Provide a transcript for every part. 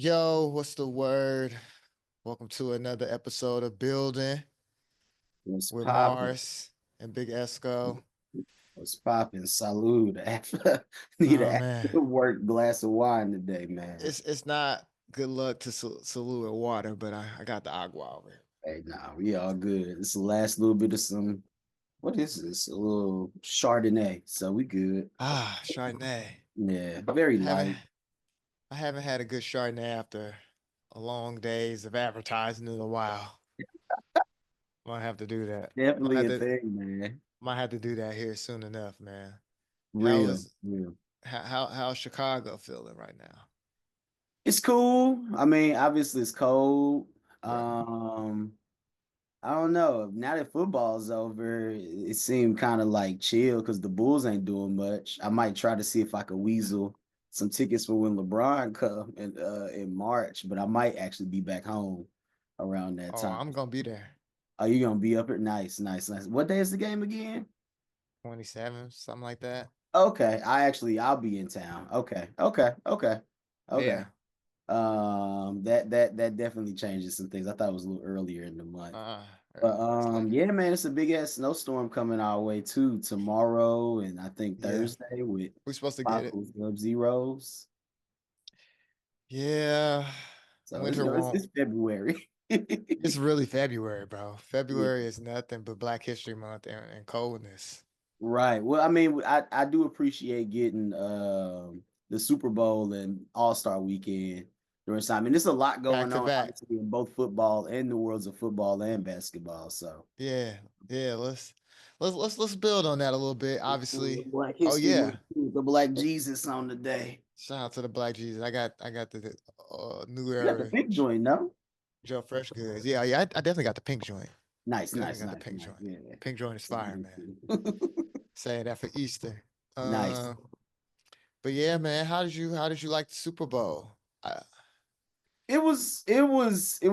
Yo, what's the word? Welcome to another episode of Building What's with poppin'? Mars and Big Esco. What's poppin'? Salute. After need Oh an man, after work glass of wine today, man. it's not good luck to salute with water, but I got the agua over here. Hey, nah, we all good. It's the last little bit of some. What is this? A little Chardonnay. So we good. Ah, Chardonnay. Yeah, very I haven't light. I haven't had a good Chardonnay after a long days of advertising in a while. Might have to do that. Might Definitely have a to thing, man. might have to do that here soon enough, man. How Real, is real. how's Chicago feeling right now? It's cool. I mean, obviously it's cold. Right. I don't know. Now that football's over, it seemed kind of like chill because the Bulls ain't doing much. I might try to see if I could weasel some tickets for when LeBron come in March, but I might actually be back home around that Oh, time. I'm gonna be there. Are you gonna be up at nice, nice, nice? What day is the game again? 27, something like that. Okay, I'll be in town. Okay. Yeah. That definitely changes some things. I thought it was a little earlier in the month. Uh, But it's later. yeah, man, it's a big ass snowstorm coming our way too tomorrow, and I think Yeah. Thursday with We're supposed to get it. possible sub-zeros. Yeah. So Winter it's won't. February. It's really February, bro. February is nothing but Black History Month and coldness. Right. Well, I mean, I do appreciate getting the Super Bowl and All-Star weekend during time. And there's a lot Back going to on, back. obviously, in both football and the worlds of football and basketball. So Yeah. Yeah. Let's build on that a little bit. the Obviously. Black Oh History Month, yeah. the Black Jesus on the day. Shout out to the Black Jesus. I got the new You got the era pink joint, no? Joe Fresh goods. Yeah, yeah. I definitely got the pink joint. Nice, Definitely nice, got the nice, pink nice. joint. Yeah. Pink joint is fire, man. Saying that for Easter. Nice. But yeah, man, how did you like the Super Bowl? Uh, It was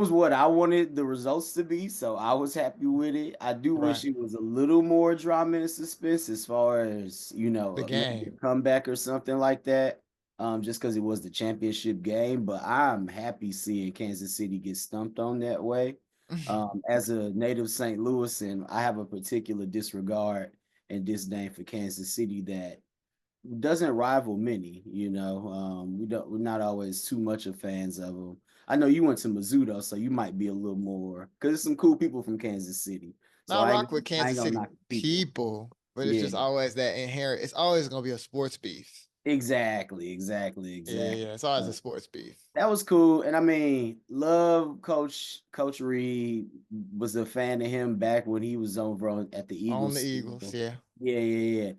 what I wanted the results to be, so I was happy with it. I do wish right. it was a little more drama and suspense as far as, The maybe a game. comeback or something like that. Just because it was the championship game, but I'm happy seeing Kansas City get stumped on that way. As a native St. Louis, and I have a particular disregard and disdain for Kansas City that doesn't rival many, we're not always too much of fans of them. I know you went to Mizzou, so you might be a little more because there's some cool people from Kansas City. So Now I I ain't rock with I ain't Kansas gonna City knock people. people, but it's Yeah, just always that inherent. It's always gonna be a sports beef. exactly. Yeah, it's always a Uh, sports beef. that was cool. And I mean, love Coach Reed, was a fan of him back when he was over at the On the Eagles. Eagles, yeah. Yeah.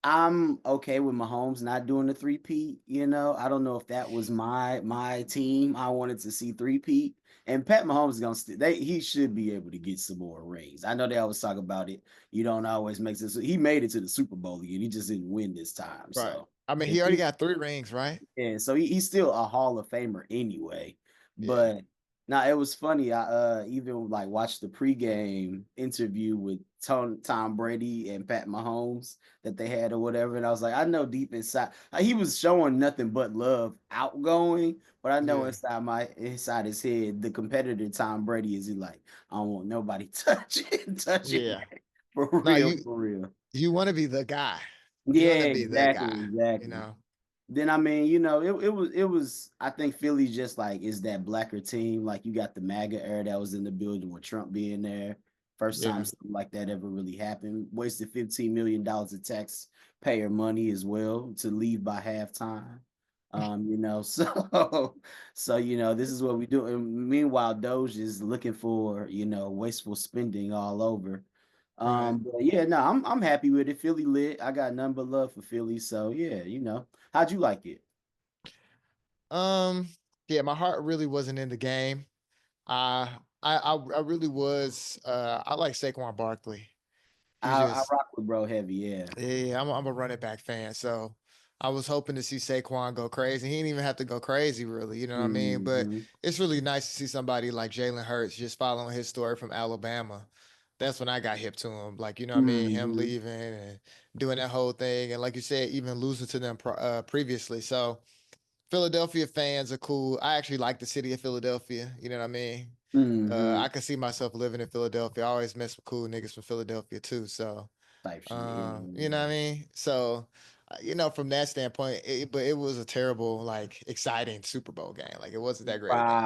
I'm okay with Mahomes not doing the three-peat. I don't know if that was my team. I wanted to see three-peat. And Pat Mahomes is gonna he should be able to get some more rings. I know they always talk about it. You don't always make sense. He made it to the Super Bowl again. He just didn't win this time. Right. So I mean, if he already he got 3 rings, right? and so he's still a Hall of Famer anyway. Yeah. But now it was funny. I even like watched the pregame interview with Tom Brady and Pat Mahomes that they had or whatever. And I was like, I know deep inside he was showing nothing but love outgoing, but I know Yeah. inside his head, the competitor Tom Brady is he like, I don't want nobody touching Yeah. that. For No, real, you for real. you want to be the guy. You want Yeah, to be the exactly, guy, you exactly. know? Then I mean, it was I think Philly's just like is that blacker team. Like you got the MAGA era that was in the building with Trump being there. First time Yeah. something like that ever really happened. Wasted $15 million of taxpayer money as well to leave by halftime. So this is what we do. And meanwhile, Doge is looking for, wasteful spending all over. Right. But yeah, no, I'm happy with it. Philly lit. I got none but love for Philly. So yeah, how'd you like it? Um, yeah, my heart really wasn't in the game. I really was. I like Saquon Barkley. He I just, rock with bro heavy. Yeah. yeah, I'm a running back fan, so I was hoping to see Saquon go crazy. He didn't even have to go crazy, really. You know what I mean? But Hmm. it's really nice to see somebody like Jalen Hurts just following his story from Alabama. That's when I got hip to him. Like, you know what I mean? Him Hmm. leaving and doing that whole thing, and like you said, even losing to them previously. So Philadelphia fans are cool. I actually like the city of Philadelphia. You know what I mean? Mm-hmm. I could see myself living in Philadelphia. I always mess with cool niggas from Philadelphia too. So, Type shit. Yeah, you know yeah, what I mean? So, from that standpoint, but it was a terrible, like, exciting Super Bowl game. Like, it wasn't yeah. that great a game.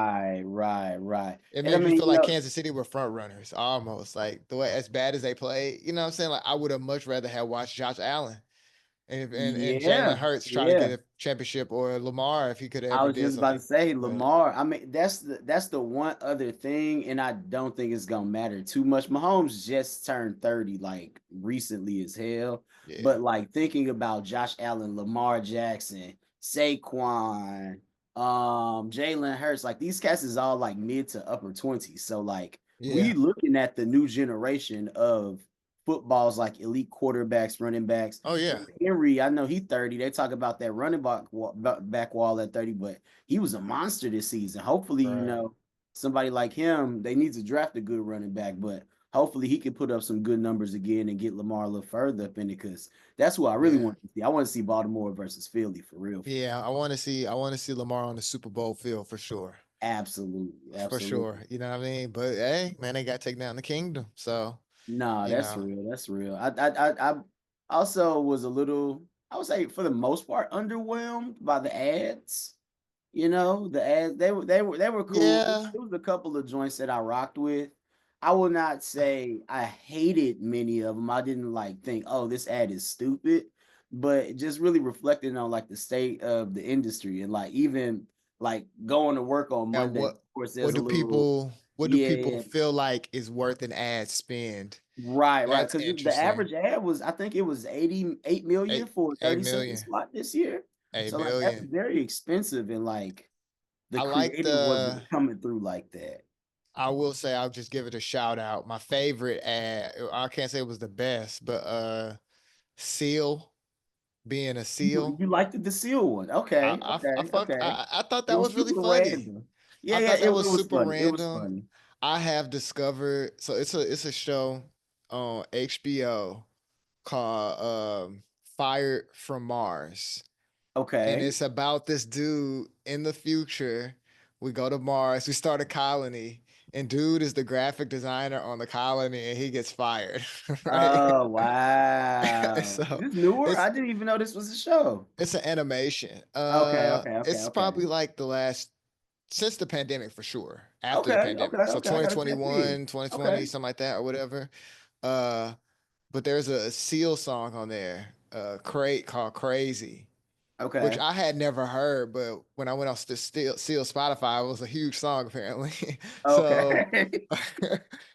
Right. It And I made me mean, feel like Kansas City were front runners almost. Like the way as bad as they played, you know what I'm saying? Like I would have much rather have watched Josh Allen and Jalen yeah, Hurts try to yeah. get a championship or Lamar if he could have I ever was did just about to something. say But Lamar. I mean, that's the one other thing, and I don't think it's gonna matter too much. Mahomes just turned 30 like recently as hell. yeah. But like thinking about Josh Allen, Lamar Jackson, Saquon, Jalen Hurts, like these cats is all like mid to upper 20s. So like we Yeah. looking at the new generation of footballs like elite quarterbacks, running backs. Oh yeah. Henry, I know he 30. They talk about that running back wall at 30, but he was a monster this season. Hopefully, Right. somebody like him, they need to draft a good running back, but hopefully he can put up some good numbers again and get Lamar a little further up in it because that's who I really Yeah. want to see. I want to see Baltimore versus Philly for real. Yeah. I want to see Lamar on the Super Bowl field for sure. Absolutely. For sure. Absolutely. You know what I mean? But hey, man, they got to take down the kingdom. So, Nah, you that's know. real. That's real. I also was a little, I would say for the most part, underwhelmed by the ads. The ads they were cool. Yeah. It was a couple of joints that I rocked with. I will not say I hated many of them. I didn't like think, oh, this ad is stupid, but just really reflecting on like the state of the industry and like even like going to work on Yeah, Monday. Of course, what there's a do little people yeah, feel like is worth an ad spend? right. That's Because the interesting. average ad was, I think it was 88 million Eight for a eight 30-second million. slot this year. Eight So like that's million. very expensive and like the I like creative the wasn't coming through like that. I will say I'll just give it a shout out. My favorite ad, I can't say it was the best, but Seal being a You seal. you liked the Seal one. I Okay, I, I fucked okay. I thought It that was was really super funny. random. I Yeah, thought it that was was super funny. It was random. funny. I have discovered so it's a show on HBO called Fired from Mars. And Okay. it's about this dude in the future. We go to Mars, we start a colony, and dude is the graphic designer on the colony and he gets fired. Right. Oh, wow. Is So this newer? it's I didn't even know this was a show. it's an animation. It's Okay. probably like the last since the pandemic for sure. After the pandemic. So Okay. I gotta tap in. 2021, 2020, Okay. something like that or whatever. Uh but there's a Seal song on there, crate called Crazy, which Okay. I had never heard, but when I went on Seal Spotify, it was a huge song apparently. So Okay.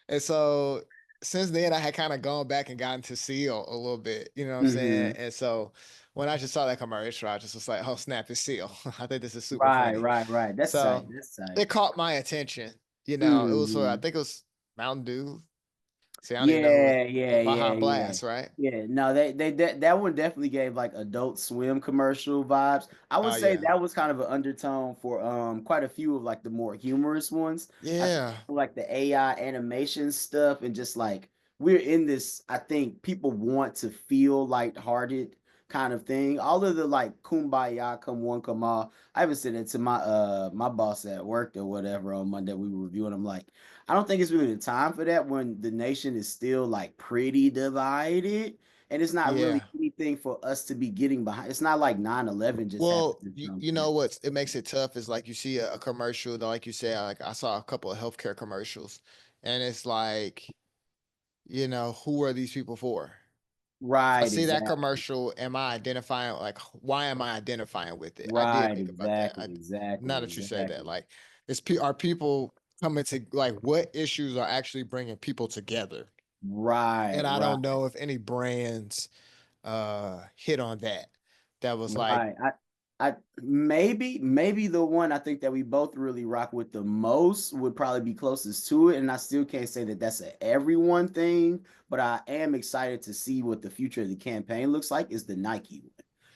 and so since then I had kind of gone back and gotten to Seal a little bit, you know what I'm saying? hmm And so when I just saw that commercial, I just was like, oh snap, it's Seal. I think this is super Right, funny. right, right. That's tight. So That's tight. it caught my attention. It was I hmm think it was Mountain Dew. See, I don't even know who Yeah. Baja Blast, right? Yeah, no, that one definitely gave like Adult Swim commercial vibes. I would Oh say yeah. that was kind of an undertone for quite a few of like the more humorous ones. I think Yeah. like the AI animation stuff and just like we're in this, I think people want to feel lighthearted kind of thing. All of the like kumbaya, come one, come all. I even said it to my boss at work or whatever on Monday. We were reviewing. I'm like, I don't think it's really the time for that when the nation is still like pretty divided. And it's not really Yeah. anything for us to be getting behind. It's not like 9/11 just happened Well, or you something. know what it makes it tough is like you see a commercial that, like you said, like I saw a couple of healthcare commercials, and it's like, who are these people for? If I Right, see that exactly. commercial, am I identifying like why am I identifying with it? I did Right, think about that. exactly, exactly, Now that you say that, exactly. like, are people coming to like what issues are actually bringing people together? Right, And I right. don't know if any brands hit on that. That was like, Right. I maybe the one I think that we both really rock with the most would probably be closest to it. And I still can't say that that's a everyone thing, but I am excited to see what the future of the campaign looks like is the Nike one.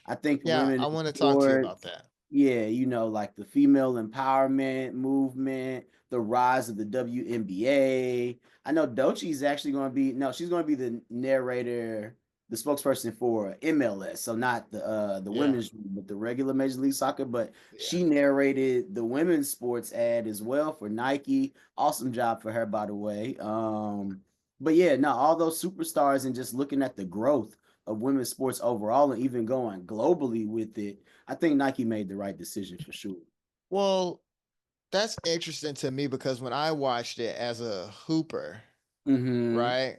I think yeah, women I in want to talk to you about sports, that. yeah, like the female empowerment movement, the rise of the WNBA. I know Doechii is actually going to be, no, she's going to be the narrator, the spokesperson for MLS, so not the Yeah. women's, but the regular Major League Soccer. But Yeah. she narrated the women's sports ad as well for Nike. Awesome job for her, by the way. But yeah, no, all those superstars and just looking at the growth of women's sports overall and even going globally with it, I think Nike made the right decision for sure. Well, that's interesting to me because when I watched it as a hooper, Mm-hmm. right?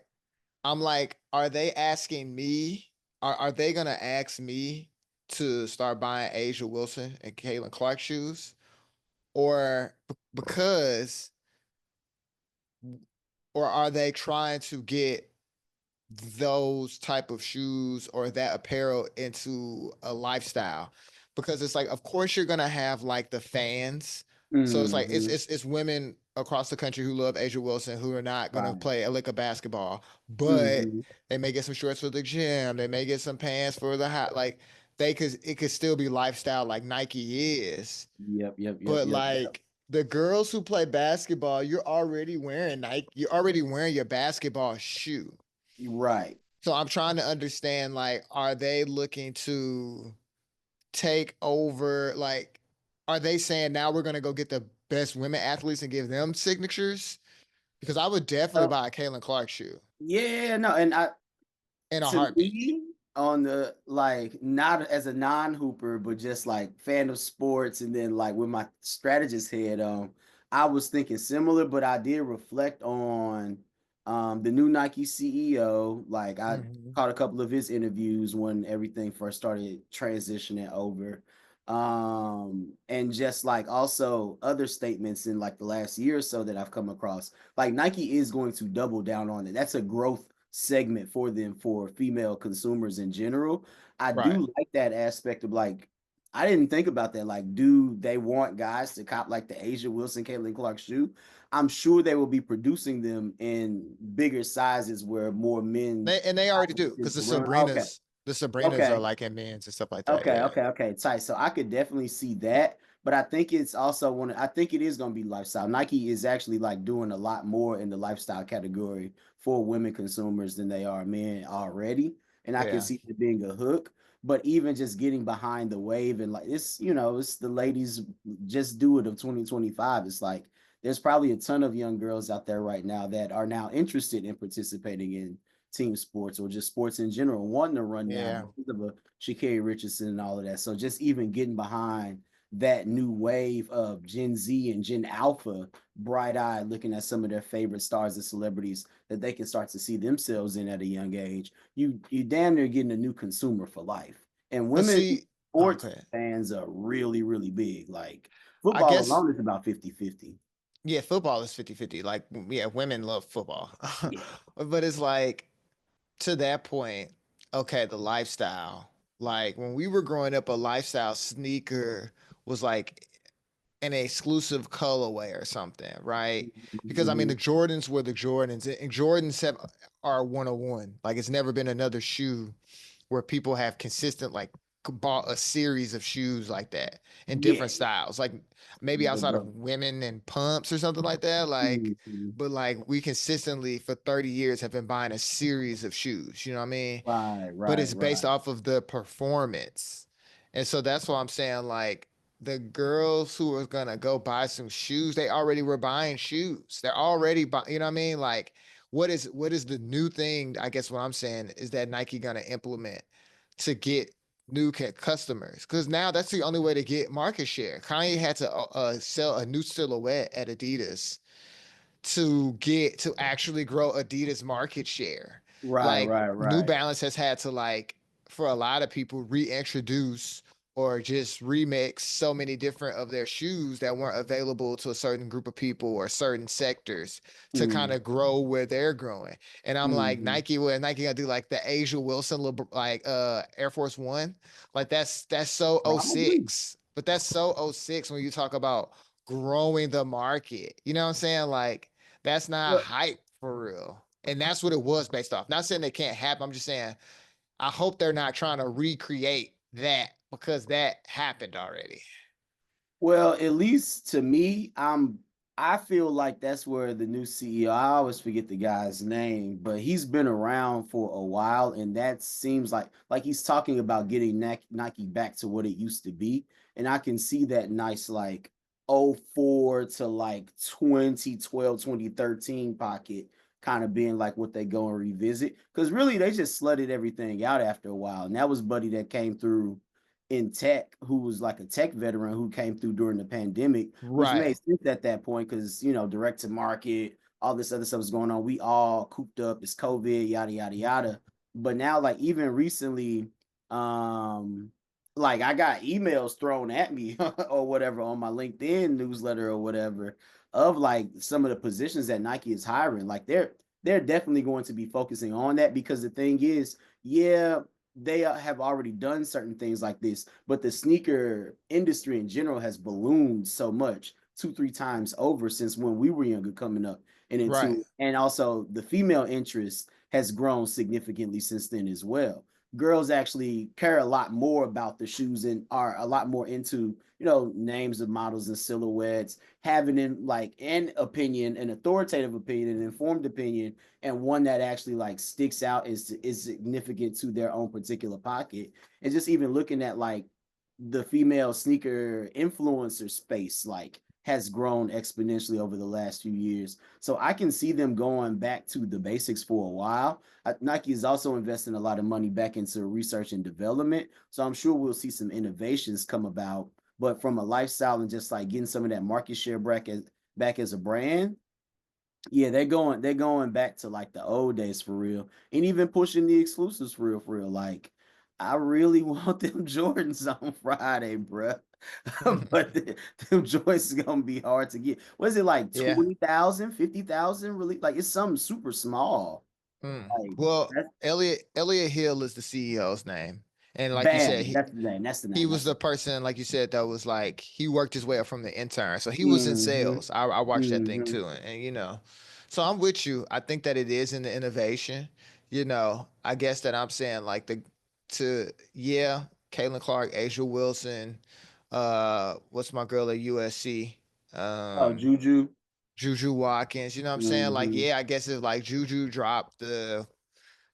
I'm like, are they asking me? Are they gonna ask me to start buying Asia Wilson and Caitlin Clark shoes? Or because or are they trying to get those type of shoes or that apparel into a lifestyle? Because it's like, of course you're gonna have like the fans. So it's like Mm-hmm. it's women across the country who love Asia Wilson who are not gonna Right. play a lick of basketball, but Mm-hmm. they may get some shorts for the gym, they may get some pants for the hat. Like they could it could still be lifestyle like Nike is. Yep, yep, yep, But yep, yep. like the girls who play basketball, you're already wearing Nike, you're already wearing your basketball shoe. Right. So I'm trying to understand like, are they looking to take over? Like, are they saying now we're gonna go get the best women athletes and give them signatures? Because I would definitely Uh, buy a Caitlin Clark shoe yeah, no, and I in a to heartbeat. me on the like not as a non-hooper but just like fan of sports and then like with my strategist head I was thinking similar but I did reflect on the new Nike CEO. Like I Mm-hmm. caught a couple of his interviews when everything first started transitioning over, and just like also other statements in like the last year or so that I've come across. Like Nike is going to double down on it. That's a growth segment for them for female consumers in general. I Right. do like that aspect of like, I didn't think about that. Like, do they want guys to cop like the Asia Wilson, Caitlin Clark shoe? I'm sure they will be producing them in bigger sizes where more men They already do tend because to run. Okay, The Sabrinas are okay. like in men's and stuff like that. Okay, Yeah. okay, okay, tight. So I could definitely see that, but I think it's also one. I think it is going to be lifestyle. Nike is actually like doing a lot more in the lifestyle category for women consumers than they are men already, and I can Yeah. see it being a hook. But even just getting behind the wave and like it's it's the ladies just do it of 2025. It's like there's probably a ton of young girls out there right now that are now interested in participating in team sports or just sports in general, wanting to run now Yeah. because of a Sha'Carri Richardson and all of that. So just even getting behind that new wave of Gen Z and Gen Alpha, bright eyed, looking at some of their favorite stars and celebrities that they can start to see themselves in at a young age. You damn near getting a new consumer for life. And But women see, sports okay. fans are really, really big. Like I football guess alone is about 50-50. yeah, football is 50-50. Like yeah, women love football. Yeah. But it's like to that point, okay, the lifestyle. Like when we were growing up, a lifestyle sneaker was like an exclusive colorway or something, right? Because I mean, Mm-hmm. the Jordans were the Jordans, and Jordans are 101. Like it's never been another shoe where people have consistent like bought a series of shoes like that in different Yeah. styles. Like maybe The outside of growth. women and pumps or something like that. Like, Mm-hmm. but like we consistently for 30 years have been buying a series of shoes. You know what I mean? Right, But right, it's based right. off of the performance. And so that's why I'm saying like the girls who are gonna go buy some shoes, they already were buying shoes. They're already buying, you know what I mean? Like what is the new thing? I guess what I'm saying is that Nike gonna implement to get new customers because now that's the only way to get market share. Kanye had to sell a new silhouette at Adidas to get to actually grow Adidas market share. Right, Like right, New right. Balance has had to like for a lot of people reintroduce or just remix so many different of their shoes that weren't available to a certain group of people or certain sectors to kind Mm, of grow where they're growing. And I'm like mhm. Nike, what Nike gonna do like the Asia Wilson like Air Force One? Like that's so oh Probably. 06. But that's so oh 06 when you talk about growing the market. You know what I'm saying? Like that's not Well, hype for real. And that's what it was based off. Not saying it can't happen. I'm just saying I hope they're not trying to recreate that because that happened already. well, at least to me, I'm I feel like that's where the new CEO, I always forget the guy's name, but he's been around for a while, and that seems like he's talking about getting Nike back to what it used to be. And I can see that nice like '04 to like 2012, 2013 pocket kind of being like what they go and revisit. Because really they just slutted everything out after a while. And that was Buddy that came through in tech, who was like a tech veteran who came through during the pandemic, which made Right. sense at that point because direct to market, all this other stuff was going on. We all cooped up, it's COVID, yada yada yada. But now, like even recently, um, like I got emails thrown at me or whatever on my LinkedIn newsletter or whatever of like some of the positions that Nike is hiring. Like they're definitely going to be focusing on that because the thing is, yeah, they have already done certain things like this, but the sneaker industry in general has ballooned so much, two, three times over since when we were younger coming up and Right. into, and also the female interest has grown significantly since then as well. Girls actually care a lot more about the shoes and are a lot more into, names of models and silhouettes, having in like an opinion, an authoritative opinion, an informed opinion, and one that actually like sticks out is significant to their own particular pocket. And just even looking at like the female sneaker influencer space, like has grown exponentially over the last few years. So I can see them going back to the basics for a while. Nike is also investing a lot of money back into research and development. So I'm sure we'll see some innovations come about. But from a lifestyle and just like getting some of that market share back as a brand, yeah, they're going back to like the old days for real, and even pushing the exclusives for real, for real. Like, I really want them Jordans on Friday, bruh. But them joints is gonna be hard to get. What is it like Yeah. 20,000, 50,000? Really? Like it's something super small. Like Well, that's Elliot Hill is the CEO's name. And like you said, bam. That's the name. That's the he name. was That's the the person, like you said, that was like he worked his way up from the intern. So he was in mm-hmm. sales. I watched that thing Mm-hmm. too. And so I'm with you. I think that it is in the innovation. I guess that I'm saying like yeah, Caitlin Clark, Asia Wilson, what's my girl at USC? Oh, Um, Juju. Juju Watkins, you know what I'm saying? Like, Mm-hmm. yeah, I guess if like Juju dropped the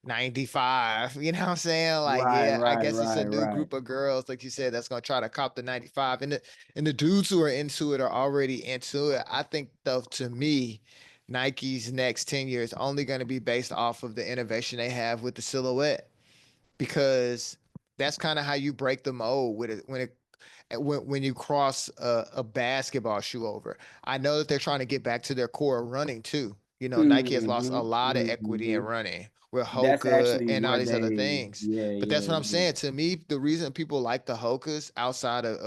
95, you know what I'm saying? Like, Right, yeah, I right, guess it's a right, new right. group of girls, like you said, that's gonna try to cop the 95. And the dudes who are into it are already into it. I think though, to me, Nike's next 10 years only gonna be based off of the innovation they have with the silhouette. Because that's kind of how you break the mold with it when you cross a basketball shoe over. I know that they're trying to get back to their core of running too. Nike has lost a Mm-hmm. lot of equity in Mm-hmm. running with That's Hoka actually and all where these other they, things. yeah, But that's yeah, what I'm yeah. saying. To me, the reason people like the Hokas outside of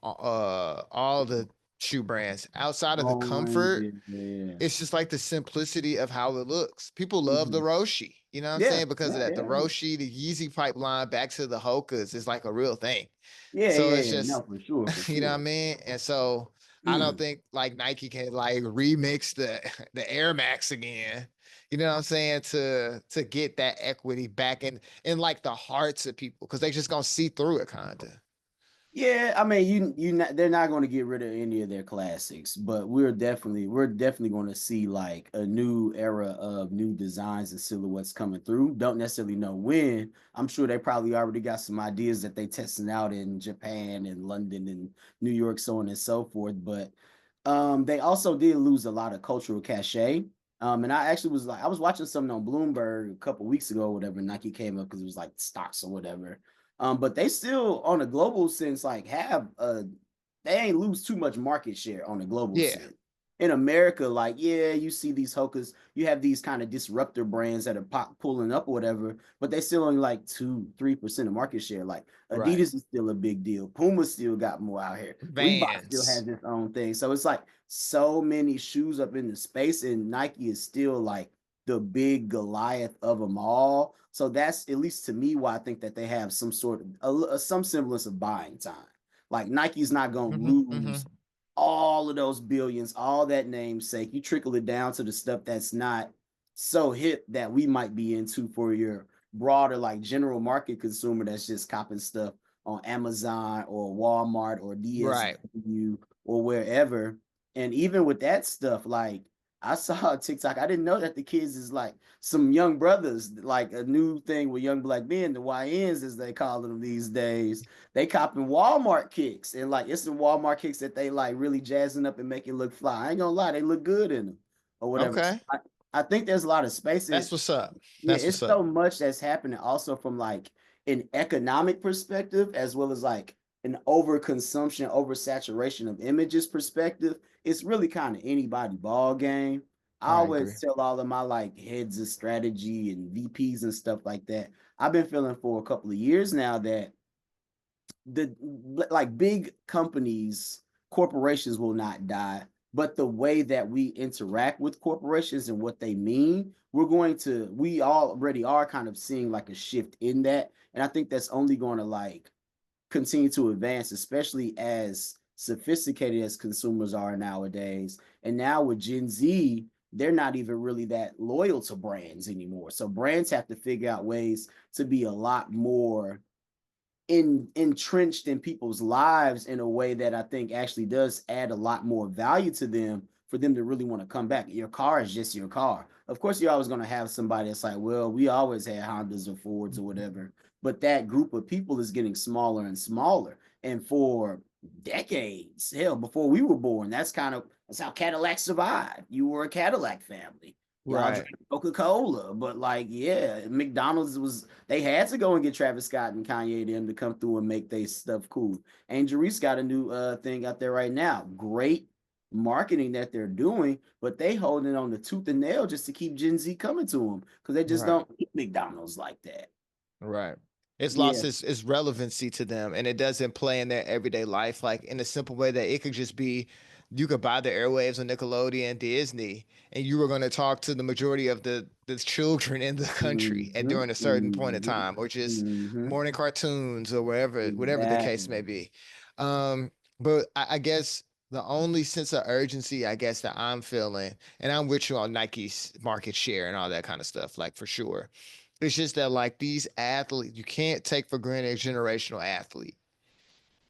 all the shoe brands outside of the Oh, comfort, yeah, yeah. it's just like the simplicity of how it looks. People love the Mm-hmm. Roshi, you know what I'm Yeah, saying? Because of yeah, that. The yeah, yeah. Roshi, the Yeezy pipeline back to the Hokas is like a real thing. Yeah, So yeah, it's yeah. just, No, for sure, for you know what I sure. mean? And so I don't think like Nike can like remix the Air Max again. You know what I'm saying? To get that equity back in like the hearts of people because they just gonna see through it kinda. Yeah, I mean, they're not going to get rid of any of their classics, but we're definitely going to see like a new era of new designs and silhouettes coming through. Don't necessarily know when. I'm sure they probably already got some ideas that they testing out in Japan and London and New York, so on and so forth. But they also did lose a lot of cultural cachet. And I actually was like, I was watching something on Bloomberg a couple weeks ago, or whatever. Nike came up because it was like stocks or whatever. But they still, on a global sense, like they ain't lose too much market share on a global Yeah, sense. In America, like, yeah, you see these Hokas, you have these kind of disruptor brands that are pulling up or whatever, but they still only like 2-3% of market share. Like right. Adidas is still a big deal. Puma still got more out here. Reebok still has Vans. its own thing. So it's like so many shoes up in the space, and Nike is still like the big Goliath of them all. So that's at least to me why I think that they have some sort of some semblance of buying time. Like Nike's not going to Hmm. lose Hmm. all of those billions, all that namesake. You trickle it down to the stuff that's not so hip that we might be into for your broader like general market consumer that's just copping stuff on Amazon or Walmart or Right. DSW or wherever. And even with that stuff, like I saw a TikTok, I didn't know that the kids is like some young brothers, like a new thing with young black men, the YNs as they call them these days. They copping Walmart kicks, and like it's the Walmart kicks that they like really jazzing up and make it look fly. I ain't gonna lie, they look good in them or whatever. Okay. I think there's a lot of space. That's what's up. Yeah, That's it's what's up. so much that's happening also from like an economic perspective as well as like an overconsumption, oversaturation of images perspective. It's really kind of anybody ball game. I I agree. always tell all of my like heads of strategy and VPs and stuff like that. I've been feeling for a couple of years now that the like big companies, corporations will not die, but the way that we interact with corporations and what they mean, we already are kind of seeing like a shift in that. And I think that's only going to like continue to advance, especially as sophisticated as consumers are nowadays. And now with Gen Z, they're not even really that loyal to brands anymore. So brands have to figure out ways to be a lot more entrenched in people's lives in a way that I think actually does add a lot more value to them for them to really want to come back. Your car is just your car. Of course, you're always going to have somebody that's like, well, we always had Hondas or Fords or whatever, but that group of people is getting smaller and smaller. And for decades, hell, before we were born, that's how Cadillac survived. You were a Cadillac family. Y'all Right. drink Coca-Cola, but like, yeah, McDonald's was they had to go and get Travis Scott and Kanye them to come through and make their stuff cool. Angel Reese got a new thing out there right now. Great marketing that they're doing, but they holding on the tooth and nail just to keep Gen Z coming to them because they just Right. don't eat McDonald's like that. Right. It's lost Yeah. its relevancy to them, and it doesn't play in their everyday life like in a simple way that it could just be you could buy the airwaves on Nickelodeon, Disney, and you were going to talk to the majority of the children in the country at Mm-hmm. during a certain point of Mm-hmm. time, or just Mm-hmm. morning cartoons or whatever the case may Exactly. be. But I guess the only sense of urgency I guess that I'm feeling, and I'm with you on Nike's market share and all that kind of stuff, like for sure. It's just that like these athletes, you can't take for granted a generational athlete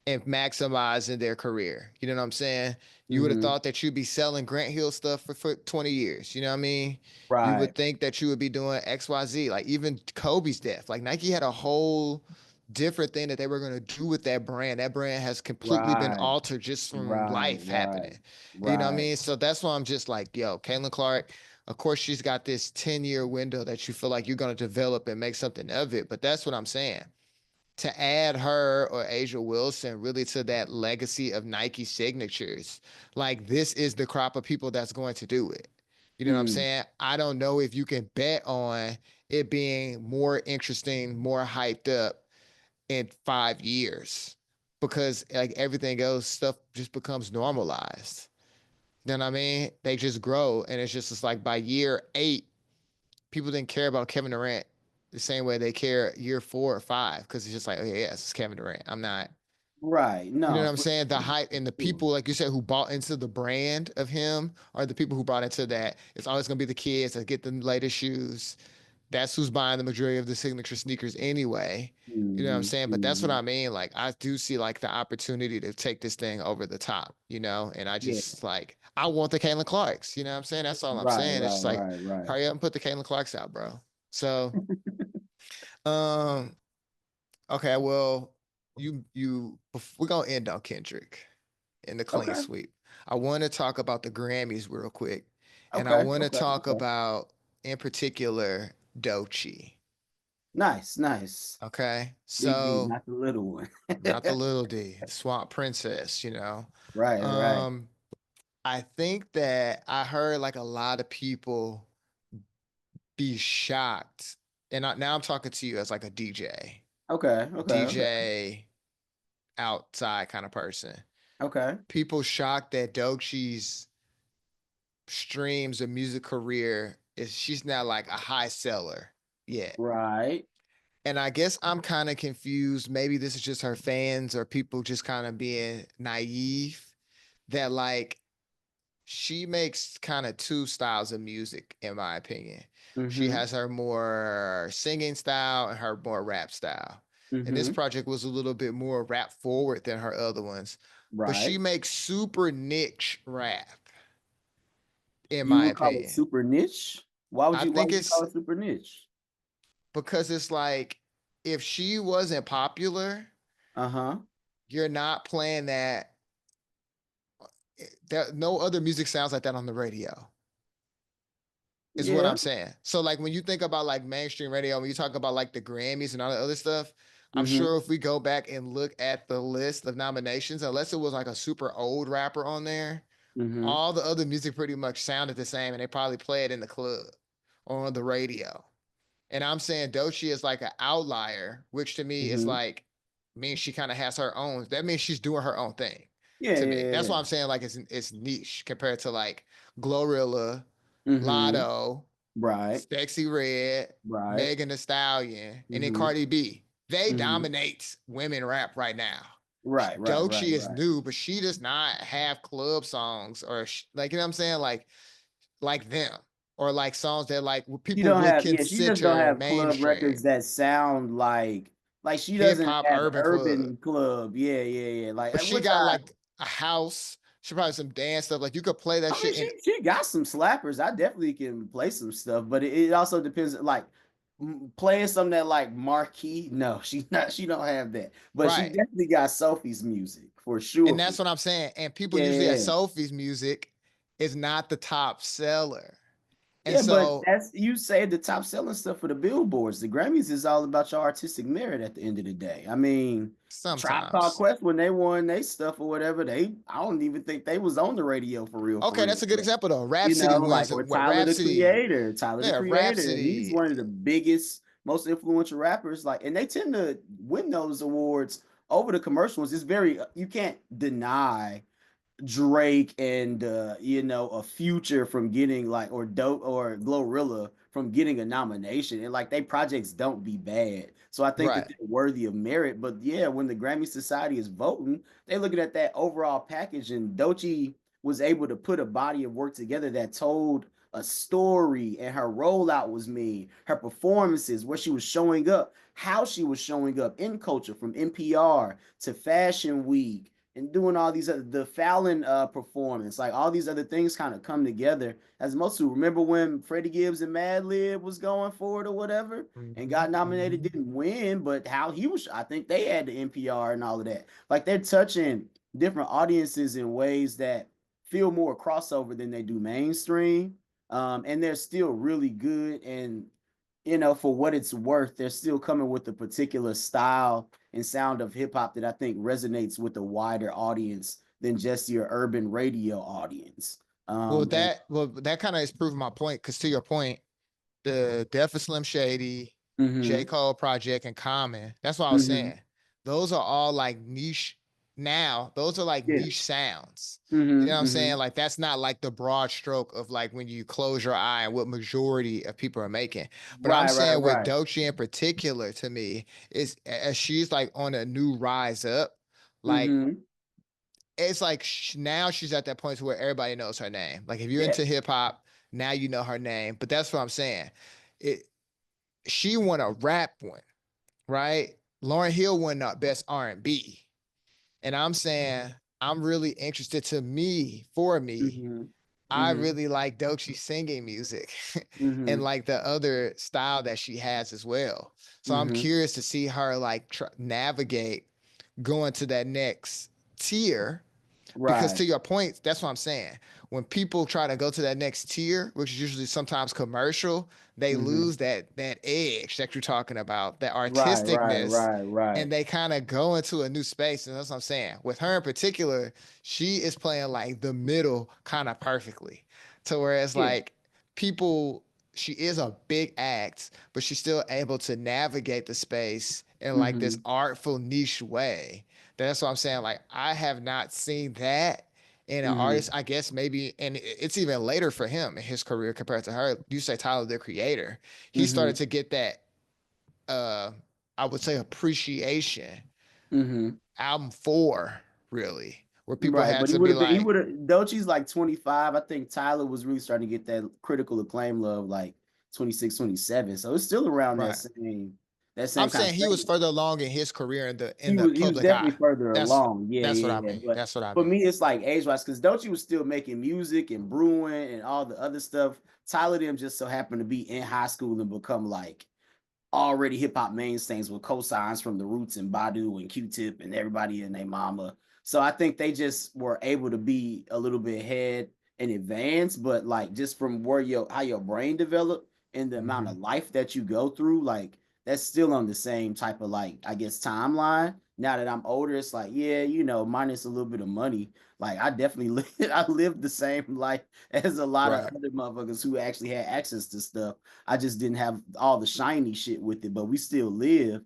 and maximizing their career. You know what I'm saying? You would have Mm-hmm. thought that you'd be selling Grant Hill stuff for 20 years. You know what I mean? You Right. would think that you would be doing XYZ. Like even Kobe's death. Like Nike had a whole different thing that they were going to do with that brand. That brand has completely been Right. altered just from Right. life Right. happening. You know what I Right. mean? So that's why I'm just like, yo, Caitlin Clark, of course, she's got this 10-year window that you feel like you're going to develop and make something of it. But that's what I'm saying. To add her or Asia Wilson really to that legacy of Nike signatures, like this is the crop of people that's going to do it. You know what I'm Mm. saying? I don't know if you can bet on it being more interesting, more hyped up in 5 years because like everything else, stuff just becomes normalized. You know what I mean? They just grow, and it's like by year 8, people didn't care about Kevin Durant the same way they care year 4 or 5 because it's just like, oh, yeah, yes, it's Kevin Durant. I'm not, Right. you know No, what I'm saying? The hype and the sure. people, like you said, who bought into the brand of him are the people who bought into that. It's always going to be the kids that get the latest shoes. That's who's buying the majority of the signature sneakers anyway. You know what I'm Mm-hmm. saying? But that's what Mm-hmm. I mean. Like, I do see like the opportunity to take this thing over the top, And I Yeah. just like, I want the Caitlin Clarks. You know what I'm saying? That's all I'm Right. saying. It's Right. just like, Right. Right. hurry up and put the Caitlin Clarks out, bro. So, um, okay, well, we're gonna end on Kendrick in the clean Okay. sweep. I want to talk about the Grammys real quick, and I Okay. want to Okay. talk Okay. about, in particular, Doechii. Nice. Nice. Okay, Big D, so not the little one. not the little D, the Swamp Princess. Right. Right. Um, I think that I heard like a lot of people be shocked, and now I'm talking to you as like a DJ, Okay. Okay. Okay. DJ outside kind of person. Okay. People shocked that Doechii's streams or music career is she's not like a high seller yet. Right. And I guess I'm kind of confused. Maybe this is just her fans or people just kind of being naive that like she makes kind of two styles of music, in my opinion. She Mm-hmm. has her more singing style and her more rap style. and this Mm-hmm. project was a little bit more rap forward than her other ones. But she Right. makes super niche rap, in You my would call it opinion. super niche? I Why think would you call it's it super niche? because it's like if she wasn't popular, Uh-huh. you're not playing that. That no other music sounds like that on the radio. Is what Yeah. I'm saying. So like when you think about like mainstream radio, when you talk about like the Grammys and all the other stuff, I'm Mm-hmm. sure if we go back and look at the list of nominations, unless it was like a super old rapper on there, Mm-hmm. all the other music pretty much sounded the same and they probably play it in the club or on the radio. And I'm saying Doechii is like an outlier, which to me is Mm-hmm. like means she kind of has her own. That means she's doing her own thing. Yeah, To me, yeah, that's why yeah. I'm saying like it's niche compared to like Glorilla, Mm-hmm. Lotto, Right. Sexy Red, Right. Megan Thee Stallion, and then Mm-hmm. Cardi B. They Mm-hmm. dominate women rap right now. Right, right, right, Doechii is right. new, but she does not have club songs or like you know what I'm saying, like them or like songs that like She people don't would have, yeah, she just don't consider have club mainstream records that sound like she hip doesn't hop have urban club. urban club. Yeah, yeah, yeah. Like But she which got like a house. She probably some dance stuff. Like you could play that I mean, shit in she got some slappers. I definitely can play some stuff, but it also depends. Like playing something that like marquee. No, she's not. She don't have that. But she right. definitely got Sophie's music for And sure. that's what I'm saying. And people Yeah, usually yeah, at yeah. Sophie's music is not the top seller. And Yeah, but so that's you say the top selling stuff for the billboards. The Grammys is all about your artistic merit at the end of the day. I mean, Tribe Called sometimes. Quest when they won they stuff or whatever, they I don't even think they was on the radio for Okay, that's real. a good example though. You Rhapsody know, like wins or what Rhapsody. Tyler the Yeah, Creator, and he's Rhapsody. one of the biggest, most influential rappers. Like, and they tend to win those awards over the commercials. It's very you can't deny Drake and a Future from getting like or Dope or Glorilla from getting a nomination, and like they projects don't be bad. So I think that Right. they're worthy of merit. But yeah, when the Grammy Society is voting, they're looking at that overall package, and Doechii was able to put a body of work together that told a story, and her rollout was mean. Her performances, where she was showing up, how she was showing up in culture from NPR to Fashion Week and doing all these other the Fallon performance, like all these other things kind of come together. As most who remember when Freddie Gibbs and Madlib was going for it or whatever and Mhm, got nominated, mhm. didn't win, but how he was, I think they had the NPR and all of that. Like they're touching different audiences in ways that feel more crossover than they do mainstream. And they're still really good. And for what it's worth, they're still coming with a particular style and sound of hip hop that I think resonates with a wider audience than just your urban radio audience. Well, And that kind of is proving my point. Because to your point, the Def of Slim Shady, J. mm-hmm, Cole Project, and Common. That's what I was mm-hmm, saying. Those are all like niche now. Those are like yeah, niche sounds. You know what mm-hmm, I'm mm-hmm, saying? Like that's not like the broad stroke of like when you close your eye and what majority of people are making. But I'm right, right, saying with right, Doechii in particular, to me, is as she's like on a new rise up, like mm-hmm, it's like now she's at that point to where everybody knows her name. Like if you're yeah, into hip hop, now you know her name. But that's what I'm saying. It she won a rap one, right? Lauryn Hill won the best R&B. And I'm saying I'm really interested for me. mm-hmm, I mm-hmm, really like Doechii singing music and mm-hmm, like the other style that she has as well. So I'm mm-hmm, curious to see her like navigate going to that next tier because right, to your point, that's what I'm saying. When people try to go to that next tier, which is usually sometimes commercial, they mm-hmm, lose that edge that you're talking about, that right, right, artisticness, right, right, and they kind of go into a new space. And that's what I'm saying. With her in particular, she is playing like the middle kind of perfectly. To where it's yeah, like people, she is a big act, but she's still able to navigate the space in like this mm-hmm, artful niche way. That's what I'm saying. Like I have not seen that in an mm-hmm, artist. I guess maybe, and it's even later for him in his career compared to her. You say Tyler the Creator, he mm-hmm, started to get that. uh I would say appreciation mm-hmm. album 4 really, where people Right, had but he to would be have been. He like, would have. Dochi's like 25. I think Tyler was really starting to get that critical acclaim love like 26, 27. So it's still around that right. same. that I'm same kind of saying he was statement. further along in his career in the He was public eye. definitely further That's along. Yeah, that's what I yeah, yeah. mean. But That's what I for mean. me, it's like age wise, because Doechii was still making music and brewing and all the other stuff. Tyler them just so happened to be in high school and become like already hip hop mainstays with cosigns from the Roots and Badu and Q-Tip and everybody and their mama. So I think they just were able to be a little bit ahead in advance, but like just from where your how your brain developed and the amount Mhm. of life that you go through, like that's still on the same type of like I guess timeline. Now that I'm older, it's like yeah, minus a little bit of money. Like I definitely I lived the same life as a lot of Right. other motherfuckers who actually had access to stuff. I just didn't have all the shiny shit with it, but we still live.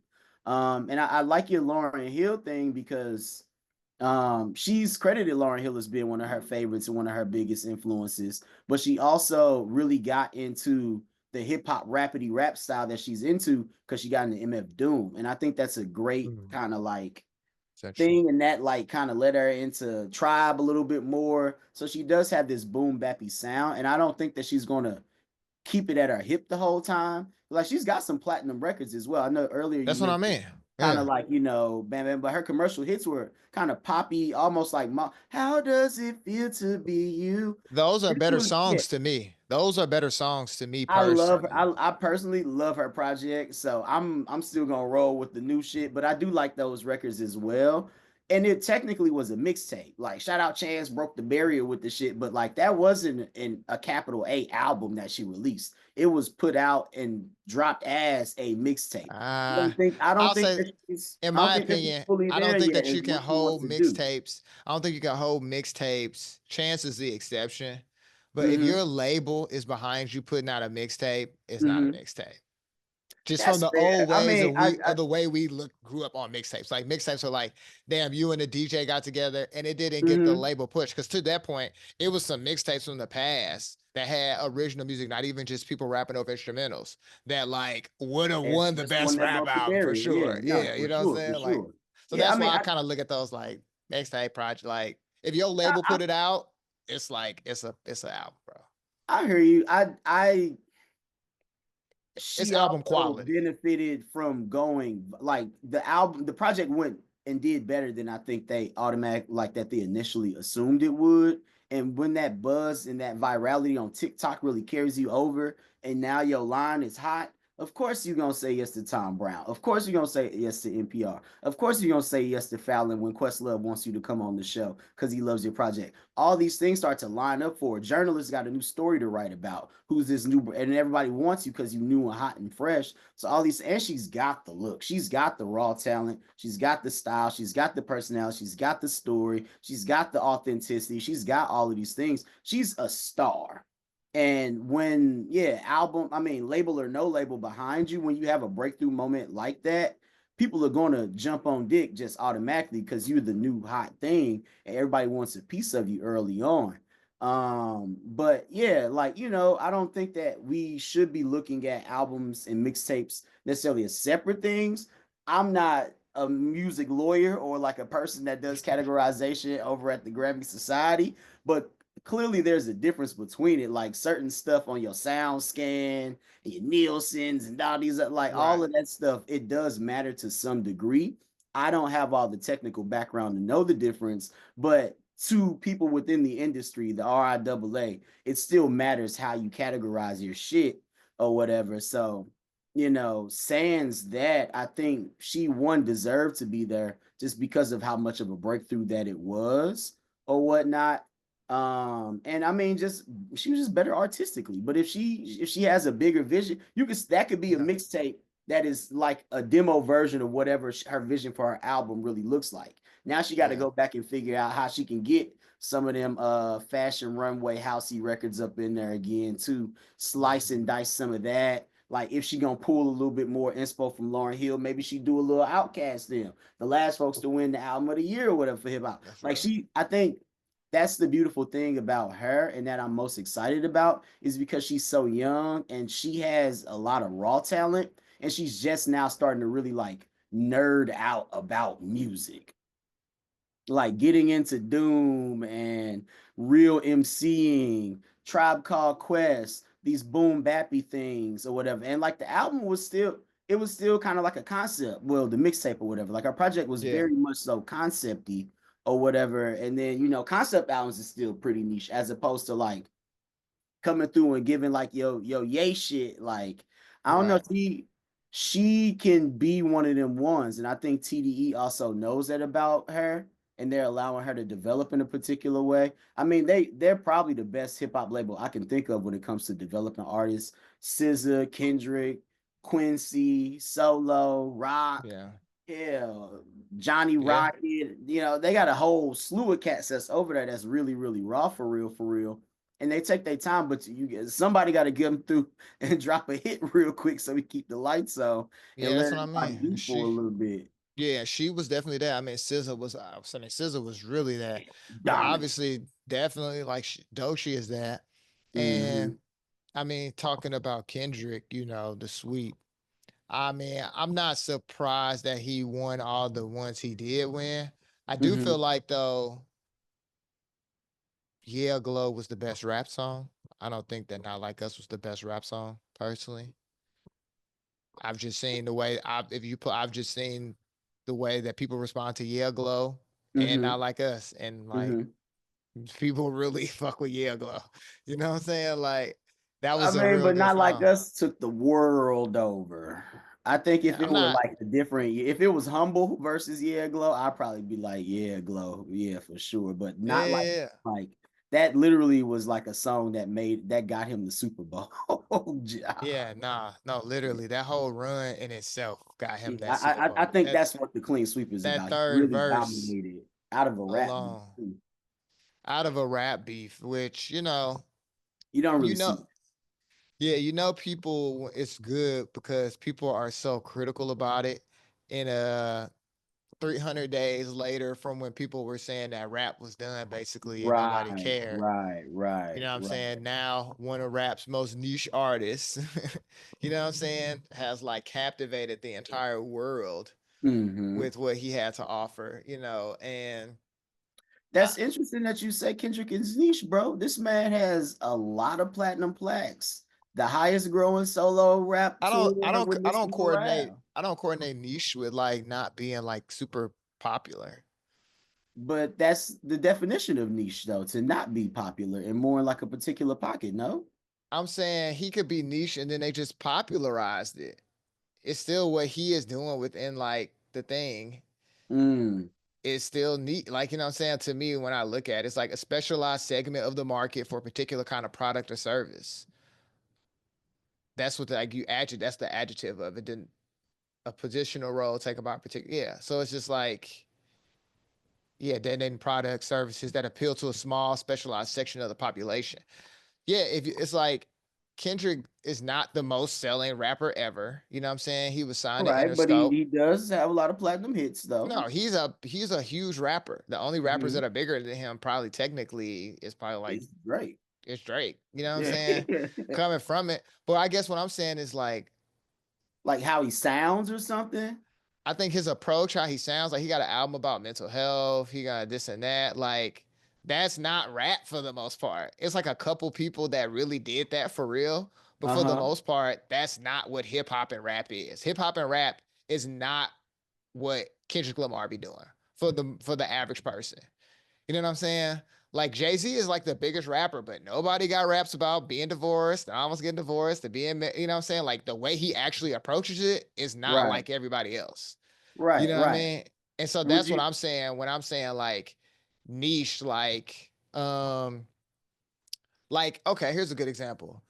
And I like your Lauryn Hill thing because she's credited Lauryn Hill as being one of her favorites and one of her biggest influences, but she also really got into the hip hop rapidy rap style that she's into because she got into MF Doom. And I think that's a great Mhm. kind of like It's interesting. thing, and that like kind of led her into Tribe a little bit more. So she does have this boom bappy sound, and I don't think that she's gonna keep it at her hip the whole time. Like she's got some platinum records as well. I know earlier you That's what I mentioned mean. kind of Yeah. like bam bam, but her commercial hits were kind of poppy, almost like how does it feel to be you? Those are And she better was yeah, songs to me. Those are better songs to me I love her. personally. I personally love her project, so I'm still gonna roll with the new shit. But I do like those records as well. And it technically was a mixtape. Like shout out Chance broke the barrier with the shit, but like that wasn't a capital A album that she released. It was put out and dropped as a mixtape. Uh, I don't I'll think say, that she's in I don't my think that she's opinion, fully I don't there think yet that as you can what she wants hold to do. mixtapes. I don't think you can hold mixtapes. Chance is the exception. But if Mm-hmm. your label is behind you putting out a mixtape, it's not a Mm-hmm. mixtape. Just from That's the fair. old I ways mean, of I, we I of the way we grew up on mixtapes. Like mixtapes are like, damn, you and the DJ got together and it didn't get the mm-hmm. label push. Cause to that point, it was some mixtapes from the past that had original music, not even just people rapping over instrumentals, that like would have won the That's the one best that rap broke the album for barrier. Yeah, sure. no, Yeah, you for know what I'm sure, for saying? Like, sure. so Yeah, I that's mean, why I kind of look at those like mixtape project. Like, if your label I, put it out, it's like it's an album, bro. I hear you. I It's she album also quality. benefited from going like the project went and did better than I think they automatic like that they initially assumed it would. And when that buzz and that virality on TikTok really carries you over, and now your line is hot, of course you're gonna say yes to Tom Brown. Of course you're gonna say yes to NPR. Of course you're gonna say yes to Fallon when Questlove wants you to come on the show because he loves your project. All these things start to line up for a journalist got a new story to write about. Who's this new and everybody wants you because you new and hot and fresh. So all these and she's got the look, she's got the raw talent, she's got the style, she's got the personality, she's got the story, she's got the authenticity, she's got all of these things. She's a star. And when, yeah, label or no label behind you, when you have a breakthrough moment like that, people are going to jump on dick just automatically because you're the new hot thing and everybody wants a piece of you early on. But yeah, like, I don't think that we should be looking at albums and mixtapes necessarily as separate things. I'm not a music lawyer or like a person that does categorization over at the Grammy Society, but clearly there's a difference between it. Like certain stuff on your sound scan and your Nielsen's and all these like all Right. of that stuff, it does matter to some degree. I don't have all the technical background to know the difference, but to people within the industry, the RIAA, it still matters how you categorize your shit or whatever. So, sans that, I think she one deserved to be there just because of how much of a breakthrough that it was or whatnot. And I mean, just she was just better artistically. But if she has a bigger vision, that could be a No. mixtape that is like a demo version of whatever her vision for her album really looks like. Now she got to Yeah. go back and figure out how she can get some of them fashion runway housey records up in there again too. Slice and dice some of that. Like if she gonna pull a little bit more inspo from Lauryn Hill, maybe she do a little Outcast them. The last folks to win the album of the year or whatever for hip hop. That's Like real. I think that's the beautiful thing about her and that I'm most excited about is because she's so young and she has a lot of raw talent and she's just now starting to really like nerd out about music, like getting into Doom and real MCing, Tribe Called Quest, these boom bappy things or whatever. And like the album was still, it was still kind of like a concept. Well, the mixtape or whatever. Like our project was Yeah. very much so concepty or whatever. And then, you know, concept albums is still pretty niche as opposed to like coming through and giving like yo yay shit. Like I don't know, Right. she can be one of them ones, and I think TDE also knows that about her, and they're allowing her to develop in a particular way. I mean, they're probably the best hip hop label I can think of when it comes to developing artists. SZA, Kendrick, Quincy, Solo, Rock. Yeah. Hell, Johnny Yeah. Rocket, you know, they got a whole slew of cats that's over there that's really, really raw for real, for real. And they take their time, but you get somebody got to get them through and drop a hit real quick so we keep the lights on and Yeah, let that's what I everybody mean. be for a little bit. Yeah, she was definitely that. I mean, SZA was, I was saying SZA was really that, but Dominant. obviously, definitely like Doechii is that. Mm-hmm. And I mean, talking about Kendrick, you know, the sweep. I mean, I'm not surprised that he won all the ones he did win. I do Mm-hmm. feel like though, Yeah Glow was the best rap song. I don't think that Not Like Us was the best rap song, personally. I've just seen the way I've just seen the way that people respond to Yeah Glow and Mm-hmm. Not Like Us. And like Mm-hmm. people really fuck with Yeah Glow. You know what I'm saying? Like that I was a mean, real but good Not Like song. Us took the world over. I think if it I'm were not, like a different, if it was Humble versus Yeah Glow, I'd probably be like Yeah Glow, yeah for sure. But not yeah, like that. Literally was like a song that got him the Super Bowl. yeah, nah, no, literally that whole run in itself got him Yeah, that Super I Bowl. think that's what the clean sweep is That about. He third really verse dominated out of a rap beat, alone, too. out of a rap beef, which You don't you really know, see. yeah, people. It's good because people are so critical about it. In 300 days later from when people were saying that rap was done basically and nobody Right, cared. right, You right, know what I'm right. saying? Now one of rap's most niche artists, you know what I'm saying, has like captivated the entire world Hmm. with what he had to offer, and I, That's interesting that you say Kendrick is niche, bro. This man has a lot of platinum plaques. The highest growing solo rap I don't I tour don't with I this don't people coordinate have. I don't coordinate niche with like not being like super popular. But that's the definition of niche, though, to not be popular and more in like a particular pocket, no? I'm saying he could be niche and then they just popularized it. It's still what he is doing within like the thing. Mm. It's still neat. Like, you know what I'm saying? To me, when I look at it, it's like a specialized segment of the market for a particular kind of product or service. That's what like you adjective, that's the adjective of it. Then a positional role taken by a particular, yeah. So it's just like, yeah, then products, services that appeal to a small specialized section of the population. Yeah, if it's like Kendrick is not the most selling rapper ever. You know what I'm saying? He was signed to Right, but he Interscope. he does have a lot of platinum hits, though. No, he's a huge rapper. The only rappers Hmm. that are bigger than him, probably technically, is probably like It's great. it's Drake. You know what I'm Yeah. saying? Coming from it, but I guess what I'm saying is like Like how he sounds or something. I think his approach, how he sounds, like he got an album about mental health, he got this and that. Like that's not rap for the most part. It's like a couple people that really did that for real, but for the Uh-huh. most part, that's not what hip hop and rap is. Hip hop and rap is not what Kendrick Lamar be doing for the average person. You know what I'm saying? Like Jay-Z is like the biggest rapper, but nobody got raps about being divorced, almost getting divorced, to being, you know what I'm saying? Like the way he actually approaches it is not Right. like everybody else. You Right, know what I right. mean? And so Would that's what you I'm saying when I'm saying like niche, like okay, here's a good example.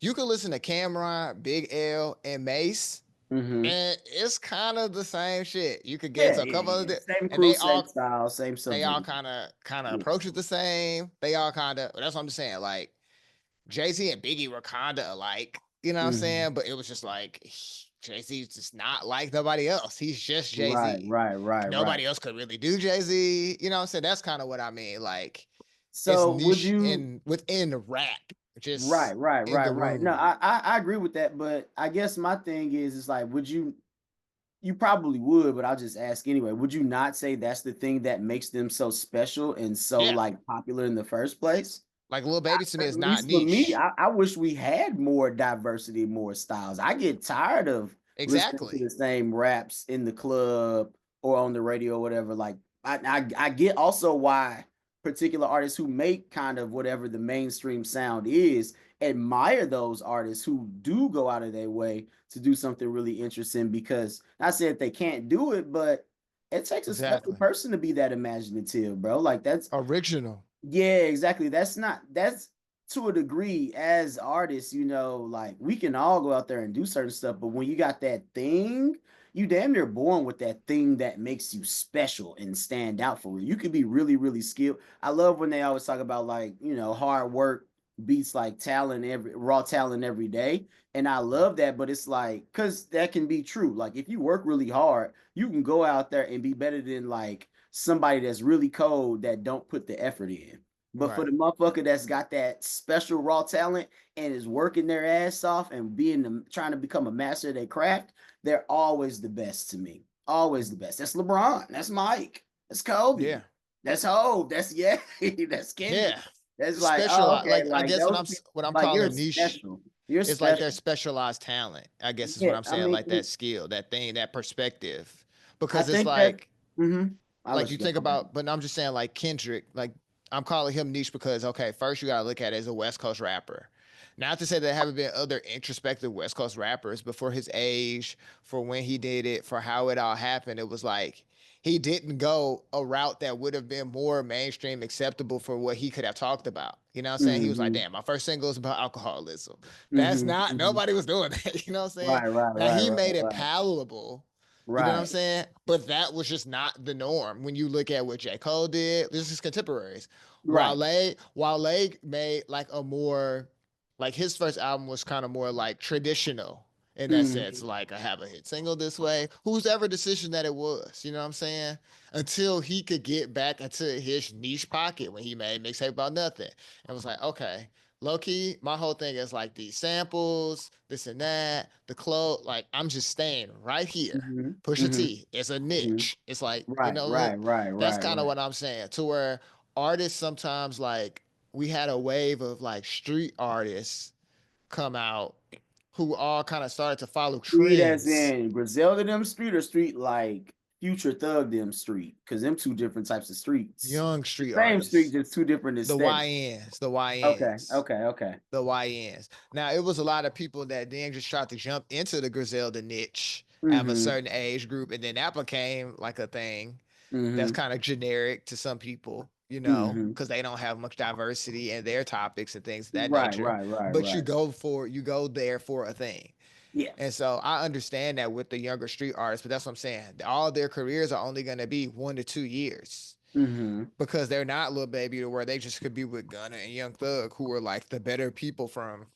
You could listen to Cameron, Big L, and Mace, mm-hmm. and it's kind of the same shit. You could get Yeah, into a yeah, couple of yeah. it, Same and crew, same style, same they all subject. kind of Yeah. approach it the same. They all kind of that's what I'm saying. Like Jay Z and Biggie were kind of alike, you know what I'm Hmm. saying? But it was just like Jay Z's just not like nobody else. He's just Jay Right, Z. right, right, right. Nobody else could really do Jay Z. You know what I'm saying? That's kind of what I mean. Like it's So would niche you in within rap, right, just right, in right, the right. No, room. I agree with that, but I guess my thing is like, would you probably would, but I'll just ask anyway. Would you not say that's the thing that makes them so special and so Yeah, like popular in the first place? like Lil Baby to me At is not least for me, niche. I wish we had more diversity, more styles. I get tired of listening to Exactly. the same raps in the club or on the radio or whatever. Like I get also why particular artists who make kind of whatever the mainstream sound is admire those artists who do go out of their way to do something really interesting, because I said they can't do it, but it takes a special Exactly. person to be that imaginative, bro. Like that's Original. yeah, exactly. That's to a degree as artists, like we can all go out there and do certain stuff, but when you got that thing, you damn near born with that thing that makes you special and stand out for real. You could be really, really skilled. I love when they always talk about like, hard work beats like talent every raw talent every day. And I love that, but it's like, cause that can be true. Like if you work really hard, you can go out there and be better than like somebody that's really cold that don't put the effort in. But for Right. the motherfucker that's got that special raw talent and is working their ass off and trying to become a master of their craft, they're always the best to me. Always the best. That's LeBron. That's Mike. That's Kobe. Yeah. That's Hove. That's yeah. That's Kendrick. Yeah. That's like, oh, Specialized. okay, Like I like guess those what I'm like you're calling niche. special. You're It's like special. their specialized talent. I guess is what Yeah, I'm I saying. mean, Like that skill, that thing, that perspective. I Because it's think that. Mm-hmm. I'll like let you you think go. about, but I'm just saying like Kendrick, like I'm calling him niche because okay, first you gotta look at it as a West Coast rapper. Not to say there haven't been other introspective West Coast rappers, but for his age, for when he did it, for how it all happened, it was like he didn't go a route that would have been more mainstream acceptable for what he could have talked about. You know what I'm saying? He was like, Mm-hmm. damn, my first single is about alcoholism. That's Mm-hmm. not, Mm-hmm. nobody was doing that. You know what I'm saying? Right, right, Now right, he right, made it right. palatable, you know what I'm Right. saying? But that was just not the norm. When you look at what J. Cole did, this is contemporaries. Right. Wale made like a more, like his first album was kind of more like traditional in that sense. Mm-hmm. Like I have a hit single this way. Whose ever decision that it was, you know what I'm saying? Until he could get back into his niche pocket when he made mixtape about nothing. And was like, okay, low key, my whole thing is like these samples, this and that, the clothes. Like I'm just staying right here. Mm-hmm. Pusha Mm-hmm. T, it's a Mm-hmm. niche. It's like, Right, right, right, that's right, kind of right. what I'm saying. To where artists sometimes like we had a wave of like street artists come out who all kind of started to follow Street as trends. in Griselda them street, or street like Future Thug them street? Because them two different types of streets. Young The street same street, artists. just two different The aesthetics. YNs. The Okay, YNs. okay, okay. The YNs. Now it was a lot of people that then just tried to jump into the Griselda niche of a Mm-hmm. certain age group, and then that became like a thing that's Mm-hmm. kind of generic to some people, you know, Mm-hmm. because they don't have much diversity in their topics and things of that Right, nature. right, right, But right. you go there for a thing. Yeah. And so I understand that with the younger street artists, but that's what I'm saying. All their careers are only going to be 1 to 2 years Mm-hmm. because they're not Lil Baby to where they just could be with Gunna and Young Thug, who are like the better people from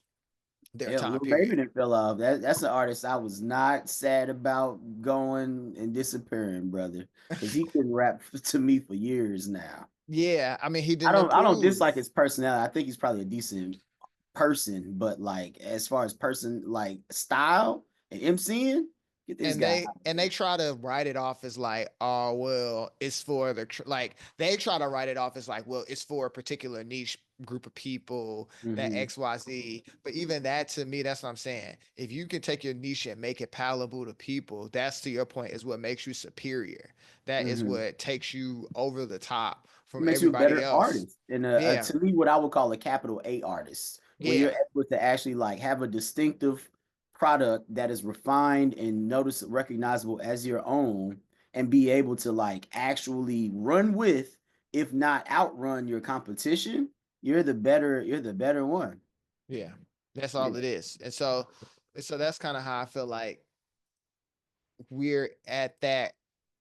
their Yeah, time Lil Baby period. didn't fell off. That's an artist I was not sad about going and disappearing, brother, because he couldn't rap to me for years now. Yeah, I mean, he I didn't don't I don't improve. dislike his personality. I think he's probably a decent person, but like as far as person like style and MCing, get this guy out of And they here. try to write it off as like, oh well, it's for the like they try to write it off as like, well, it's for a particular niche group of people that Mm-hmm. XYZ. But even that to me, that's what I'm saying. If you can take your niche and make it palatable to people, that's to your point is what makes you superior. That is Mm-hmm. what takes you over the top It from makes you a everybody better else. artist and Yeah, to me what I would call a capital A artist, when you're yeah, able to actually like have a distinctive product that is refined and notice recognizable as your own, and be able to like actually run with, if not outrun your competition. You're the better one. yeah. That's Yeah. all it is. And so that's kind of how I feel like we're at that.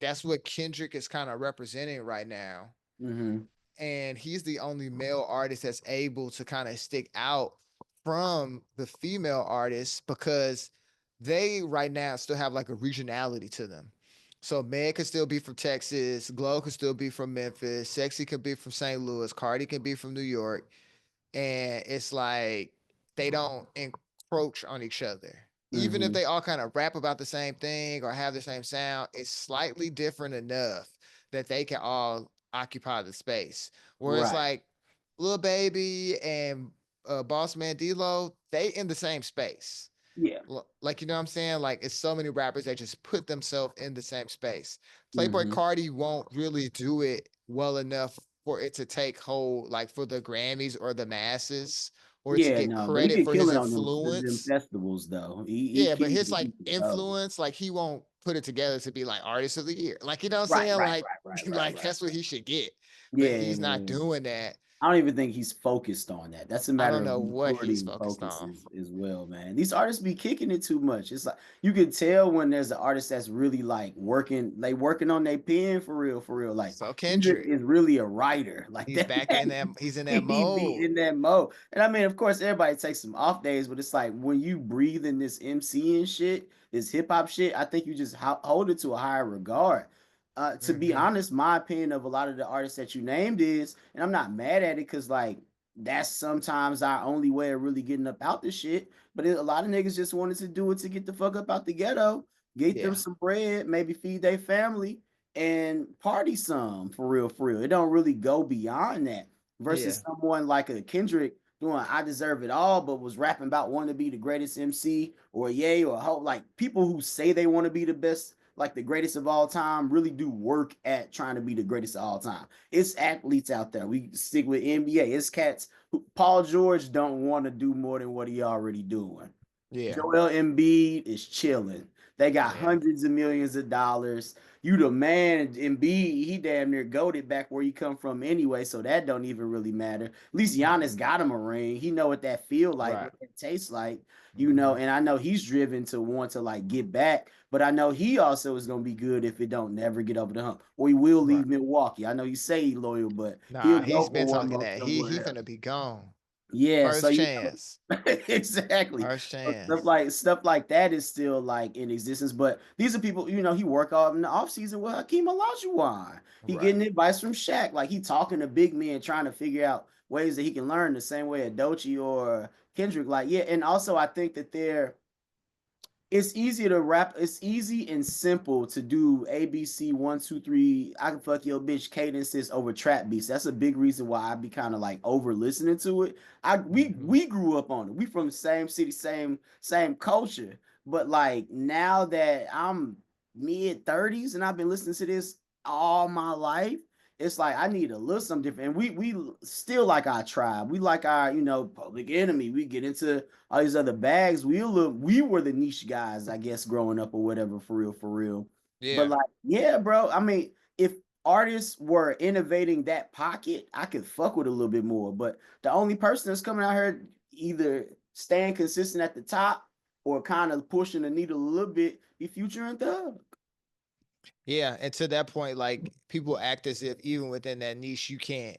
That's what Kendrick is kind of representing right now. Mm-hmm. And he's the only male artist that's able to kind of stick out from the female artists because they right now still have like a regionality to them. So Meg could still be from Texas, Glow could still be from Memphis, Sexy could be from St. Louis, Cardi could be from New York, and it's like they don't encroach on each other. Even if Mm-hmm. they all kind of rap about the same thing or have the same sound, it's slightly different enough that they can all occupy the space. Where it's Right. like Lil Baby and Boss Man D-Lo, they in the same space. Yeah. Like, you know what I'm saying? Like, it's so many rappers that just put themselves in the same space. Playboy Hmm. Cardi won't really do it well enough for it to take hold, like for the Grammys or the masses, or to Yeah, get no, but he credit could for kill his it on them influence. festivals though. He Yeah, but can his like he can go. influence, like he won't put it together to be like artist of the year. Like, you know what I'm Right, saying? right, Like, right, right, right, like right, that's what right. he should get. But Yeah, he's not doing that. I don't even think he's focused on that. That's a I matter don't of know what maturity he's and focused focus on. as well, man. These artists be kicking it too much. It's like you can tell when there's an artist that's really like working on their pen for real, for real. Like So Kendrick Kendrick, is really a writer. Like he's that back in that, man, he's in that he be mode. in that mode. And I mean, of course, everybody takes some off days, but it's like when you breathe in this MC and shit, this hip hop shit, I think you just hold it to a higher regard. To be Hmm. honest, my opinion of a lot of the artists that you named is, and I'm not mad at it because like that's sometimes our only way of really getting up out the shit. But a lot of niggas just wanted to do it to get the fuck up out the ghetto, get them Yeah, some bread, maybe feed their family, and party some for real, for real. It don't really go beyond that. yeah, Versus someone like a Kendrick doing "I Deserve It All," but was rapping about wanting to be the greatest MC or Ye or Hope. Like people who say they want to be the best, like the greatest of all time, really do work at trying to be the greatest of all time. It's athletes out there. We stick with NBA. It's cats who Paul George don't want to do more than what he already doing. yeah, Joel Embiid is chilling. They got yeah. hundreds of millions of dollars. You the man, Embiid, he damn near goaded back where you come from anyway, so that don't even really matter. At least Giannis Hmm. got him a ring. He know what that feel like, Right. what that tastes like, Hmm. and I know he's driven to want to like get back, but I know he also is gonna be good if it don't never get over the hump. Or he will Right. leave Milwaukee. I know you say he loyal, but he'll Nah, go he's been for one talking month that he somewhere else. finna be gone. Yeah, so First you chance. know, exactly. First So chance. stuff like that is still like in existence. But these are people, he work out in the off season with Hakeem Olajuwon. He Right. getting advice from Shaq. Like he talking to big men, trying to figure out ways that he can learn the same way a Doechii or Kendrick. Like, yeah, and also I think that it's easy to rap. It's easy and simple to do ABC 1 2 3. I can fuck your bitch cadences over trap beats. That's a big reason why I be kind of like over listening to it. I we Hmm. we grew up on it. We from the same city, same culture. But like now that I'm mid 30s and I've been listening to this all my life, it's like I need a little something different. And we still like our tribe. We like our Public Enemy. We get into all these other bags. We were the niche guys, I guess, growing up or whatever, for real, for real. But Yeah. like, yeah, bro. I mean, if artists were innovating that pocket, I could fuck with a little bit more. But the only person that's coming out here either staying consistent at the top or kind of pushing the needle a little bit, be Future and Thug. Yeah, and to that point, like people act as if even within that niche, you can't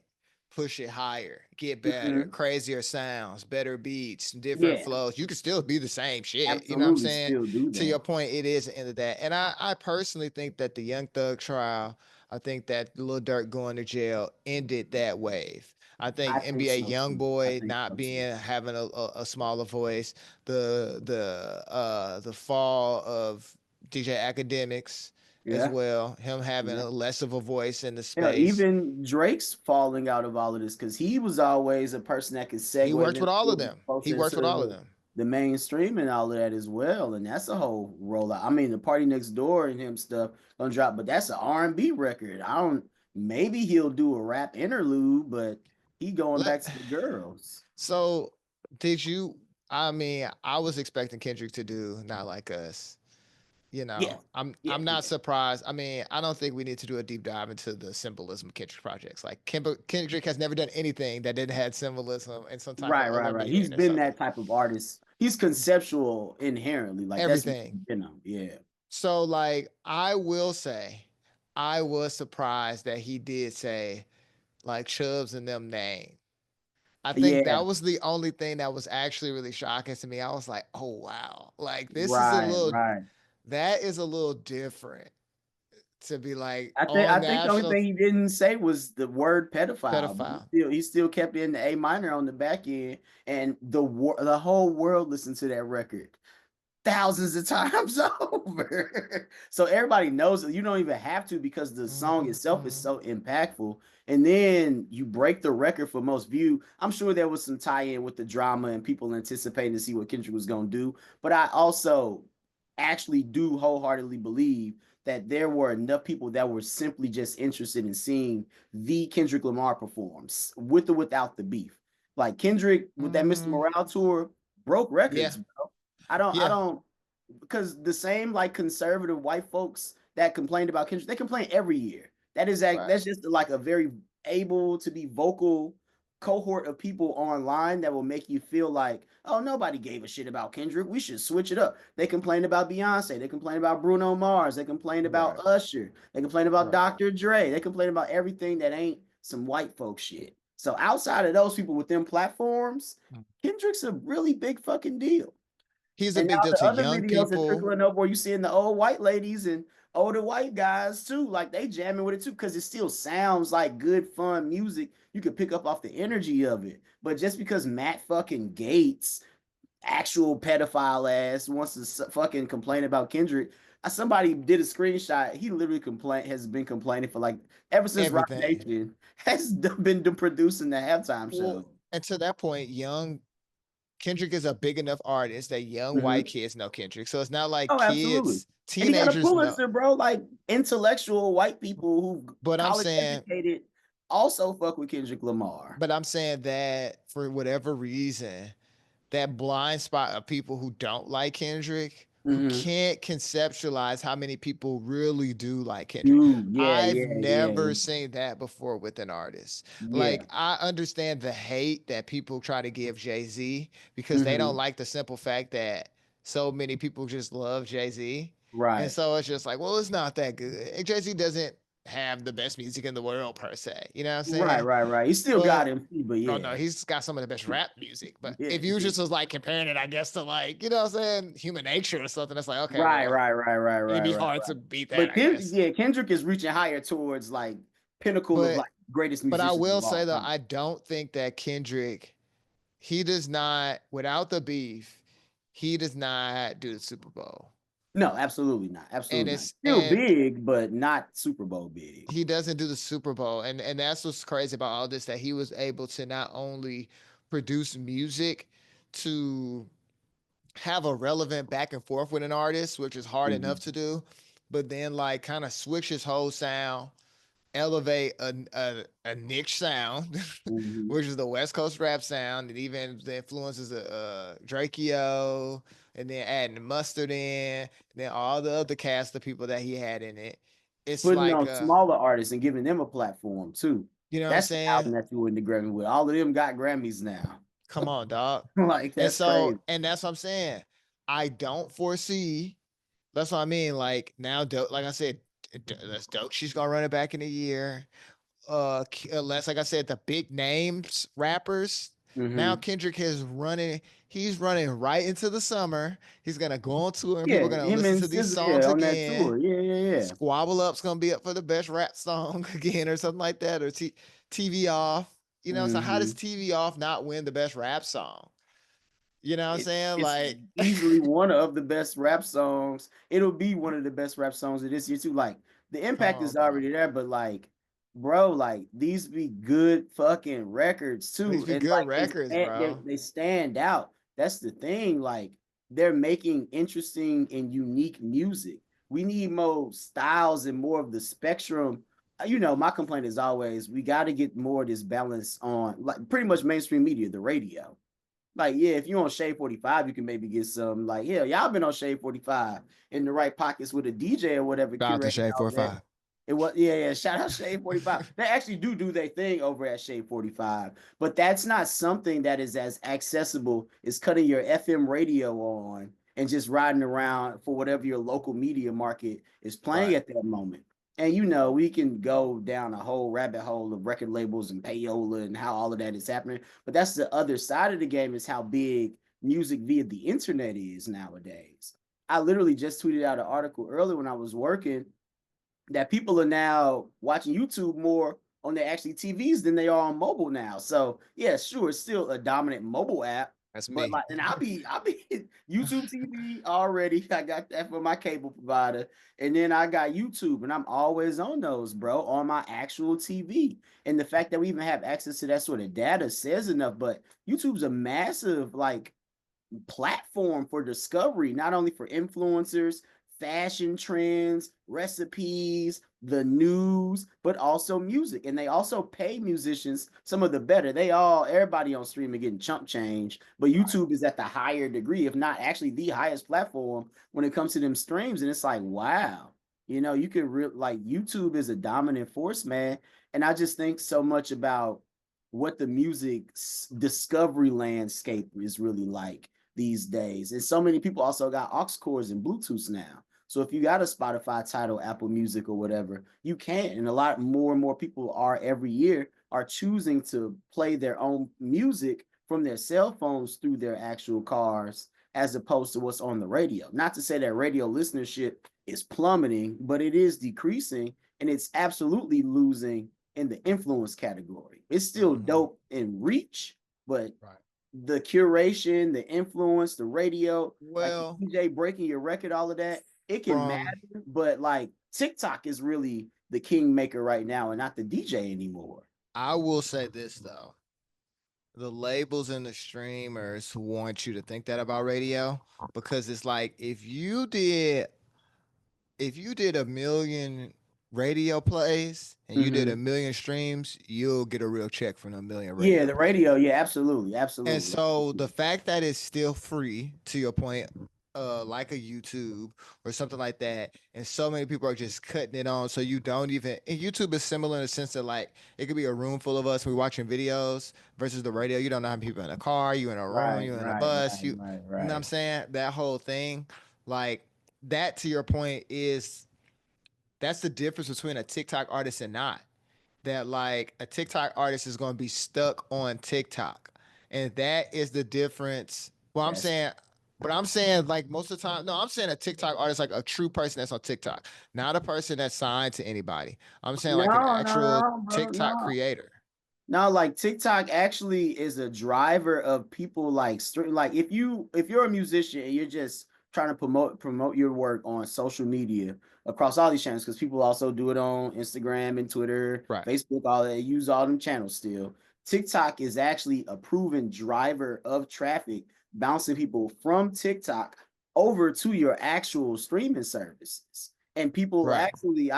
push it higher, get better, Mhm. crazier sounds, better beats, different Yeah, flows. You can still be the same shit. You know what I'm absolutely. saying? Still do To your that. point, it is the end of that. And I personally think that the Young Thug trial, I think that Lil Durk going to jail ended that wave. I think I think NBA so young too. I boy think not so too. being having a smaller voice, the fall of DJ Academics as Yeah. well. Him having Yeah. a less of a voice in the Hell, space. even Drake's falling out of all of this because he was always a person that could He segue worked them with all of skills them. He closer into worked with all of them. the mainstream and all of that as well. And that's a whole rollout. I mean, the Party Next Door and him stuff gonna drop, but that's an R&B record. I don't. Maybe he'll do a rap interlude, but he going Let back to the girls. so did you I mean, I was expecting Kendrick to do Not Like Us. You Yeah, know, I'm yeah, not yeah. surprised. I mean, I don't think we need to do a deep dive into the symbolism of Kendrick projects. Like Kendrick has never done anything that didn't have symbolism and some type of Right, right, other right. He's meaning or been something. that type of artist. He's conceptual inherently. Like that's Everything. yeah. So like I will say, I was surprised that he did say like Chubbs and them name. I think Yeah, that was the only thing that was actually really shocking to me. I was like, oh wow. Like this is a right, little right. that is a little different to be like I on think the only national thing he didn't say was the word pedophile, but pedophile. he still kept it in the A minor on the back end, and the whole world listened to that record thousands of times over. So everybody knows that you don't even have to because the song Mhm, itself is mhm. so impactful. and then you break the record for most view. I'm sure there was some tie-in with the drama and people anticipating to see what Kendrick was going to do, but I also actually do wholeheartedly believe that there were enough people that were simply just interested in seeing the Kendrick Lamar performs with or without the beef. Like Kendrick with that Mr. Mm, Morale tour broke yeah, records, bro. I yeah, don't, because the same like conservative white folks that complained about Kendrick, they complain every year. right, That's just like a very able to be vocal cohort of people online that will make you feel like, oh, nobody gave a shit about Kendrick. We should switch it up. They complained about Beyonce. They complained about Bruno Mars. They complained about right, Usher. They complained about right. Dr. Dre. They complained about everything that ain't some white folk shit. So outside of those people within platforms, Mm. Kendrick's a really big fucking deal. He's a And big now deal the to other young videos are people, trickling up where you seeing the old white ladies and older white guys too, like they jamming with it too, because it still sounds like good fun music. You can pick up off the energy of it. But just because Matt fucking Gates, actual pedophile ass, wants to fucking complain about Kendrick, somebody did a screenshot. He literally has been complaining for like ever since Rock everything. Nation has been producing the halftime Well, show. and to that point, young Kendrick is a big enough artist that young white Mhm. kids know Kendrick. So it's not like Oh, absolutely. kids, And he got a teenagers know. Pulitzer, bro. Like intellectual white people who But I'm college saying, educated also fuck with Kendrick Lamar. but I'm saying that for whatever reason, that blind spot of people who don't like Kendrick, who Mm-hmm. can't conceptualize how many people really do like Kendrick. Dude, yeah, I've yeah, yeah, never seen that before with an artist. yeah. Like, I understand the hate that people try to give Jay-Z because they don't Mm-hmm. like the simple fact that so many people just love Jay-Z. And Right, so it's just like, well, it's not that good. Jay-Z doesn't have the best music in the world per se. You know what I'm right, saying? right, right. He still got But him, but oh no, yeah, he's got some of the best rap music. But yeah, if you yeah. just was like comparing it, I guess to like, you know what I'm saying, Human Nature or something, it's like, okay, Right, well, right, right, right, it'd right, be right, hard to right. beat that, But I guess. Yeah, Kendrick is reaching higher towards like pinnacle of But like greatest but I musicians will of say all though, time. I don't think that Kendrick, he does not, without the beef, he does not do the Super Bowl. No, absolutely not. And Absolutely not. it's Still and big, but not Super Bowl big. he doesn't do the Super Bowl. And that's what's crazy about all this, that he was able to not only produce music to have a relevant back and forth with an artist, which is hard enough Mm-hmm. to do, but then like kind of switch his whole sound, elevate a niche sound, Mm-hmm. which is the West Coast rap sound, and even the influences of Drakeo, and then adding mustard in, and then all the other cast of people that he had in it. It's Putting like on smaller artists and giving them a platform too. you know what I'm That's the saying? album that you win the Grammy with. All of them got Grammys now. Come on, dog. Like And that's so, crazy. and that's what I'm saying. I don't foresee. That's what I mean. Like now, like I said, that's dope. She's gonna run it back in a year. Unless, like I said, the big names rappers. Now Mm-hmm. Kendrick is running. He's running right into the summer. He's gonna go on tour, and people Yeah, are gonna him listen and to these SZA, songs yeah, on that again. tour. Yeah, yeah, yeah. Squabble Up's gonna be up for the best rap song again, or something like that, or TV Off. You know, so how does Mm-hmm. TV Off not win the best rap song? You know what I'm saying? It's Like, easily one of the best rap songs. It'll be one of the best rap songs of this year too. Like the come impact on, is bro. already there, but like, bro, like these be good fucking records These too, be and good like records, bro. they stand out. That's the thing. Like they're making interesting and unique music. We need more styles and more of the spectrum. You know, my complaint is always we got to get more of this balance on like pretty much mainstream media, the radio. Like, yeah, if you're on Shade 45, you can maybe get some like, yeah, y'all been on Shade 45 in the right pockets with a DJ or whatever Shout out to curating Shade all that. 45. It was, yeah, yeah. Shout out Shade 45. They actually do their thing over at Shade 45, but that's not something that is as accessible as cutting your FM radio on and just riding around for whatever your local media market is playing Right. at that moment. And you know, we can go down a whole rabbit hole of record labels and payola and how all of that is happening. But that's the other side of the game is how big music via the internet is nowadays. I literally just tweeted out an article earlier when I was working that people are now watching YouTube more on their actually TVs than they are on mobile now. So yeah, sure, it's still a dominant mobile app, That's But me. like, and I'll be YouTube TV already. I got that for my cable provider, and then I got YouTube, and I'm always on those, bro, on my actual TV. And the fact that we even have access to that sort of data says enough. But YouTube's a massive like platform for discovery, not only for influencers, fashion trends, recipes, the news, but also music. And they also pay musicians some of the better. Everybody on streaming getting chump change, but Right. YouTube is at the higher degree, if not actually the highest platform when it comes to them streams. And it's like, wow, you could like YouTube is a dominant force, man. And I just think so much about what the music discovery landscape is really like these days. And so many people also got aux cords and Bluetooth now. So if you got a Spotify title, Apple Music or whatever, you can. And a lot more and more people are every year are choosing to play their own music from their cell phones through their actual cars as opposed to what's on the radio. Not to say that radio listenership is plummeting, but it is decreasing and it's absolutely losing in the influence category. It's still Mm-hmm. dope in reach, but Right. the curation, the influence, the radio, like the Well, DJ breaking your record, all of that, it can from matter, but like TikTok is really the kingmaker right now and not the DJ anymore. I will say this though. The labels and the streamers want you to think that about radio because it's like if you did a million radio plays and you did a Mm-hmm. million streams, you'll get a real check from a million Yeah, radio the plays. radio. Yeah, absolutely. And Absolutely. so the fact that it's still free, to your point, like a YouTube or something like that, and so many people are just cutting it on, so you don't even. And YouTube is similar in the sense that like it could be a room full of us, we're watching videos versus the radio. You don't know how many people in a car, you in a room, Right, you in a right, bus, right, you right, know what I'm right. saying? That whole thing, like that. To your point, is that's the difference between a TikTok artist and not that like a TikTok artist is going to be stuck on TikTok. And that is the difference. Well, I'm That's saying, but I'm saying like most of the time, no, I'm saying a TikTok artist, like a true person that's on TikTok, not a person that's signed to anybody. I'm saying like an no, no, actual no, bro, TikTok no. creator. No, like TikTok actually is a driver of people like like if you're a musician and you're just trying to promote your work on social media across all these channels because people also do it on Instagram and Twitter, Right. Facebook, all that use all them channels still. TikTok is actually a proven driver of traffic, bouncing people from TikTok over to your actual streaming services. And people Right. actually,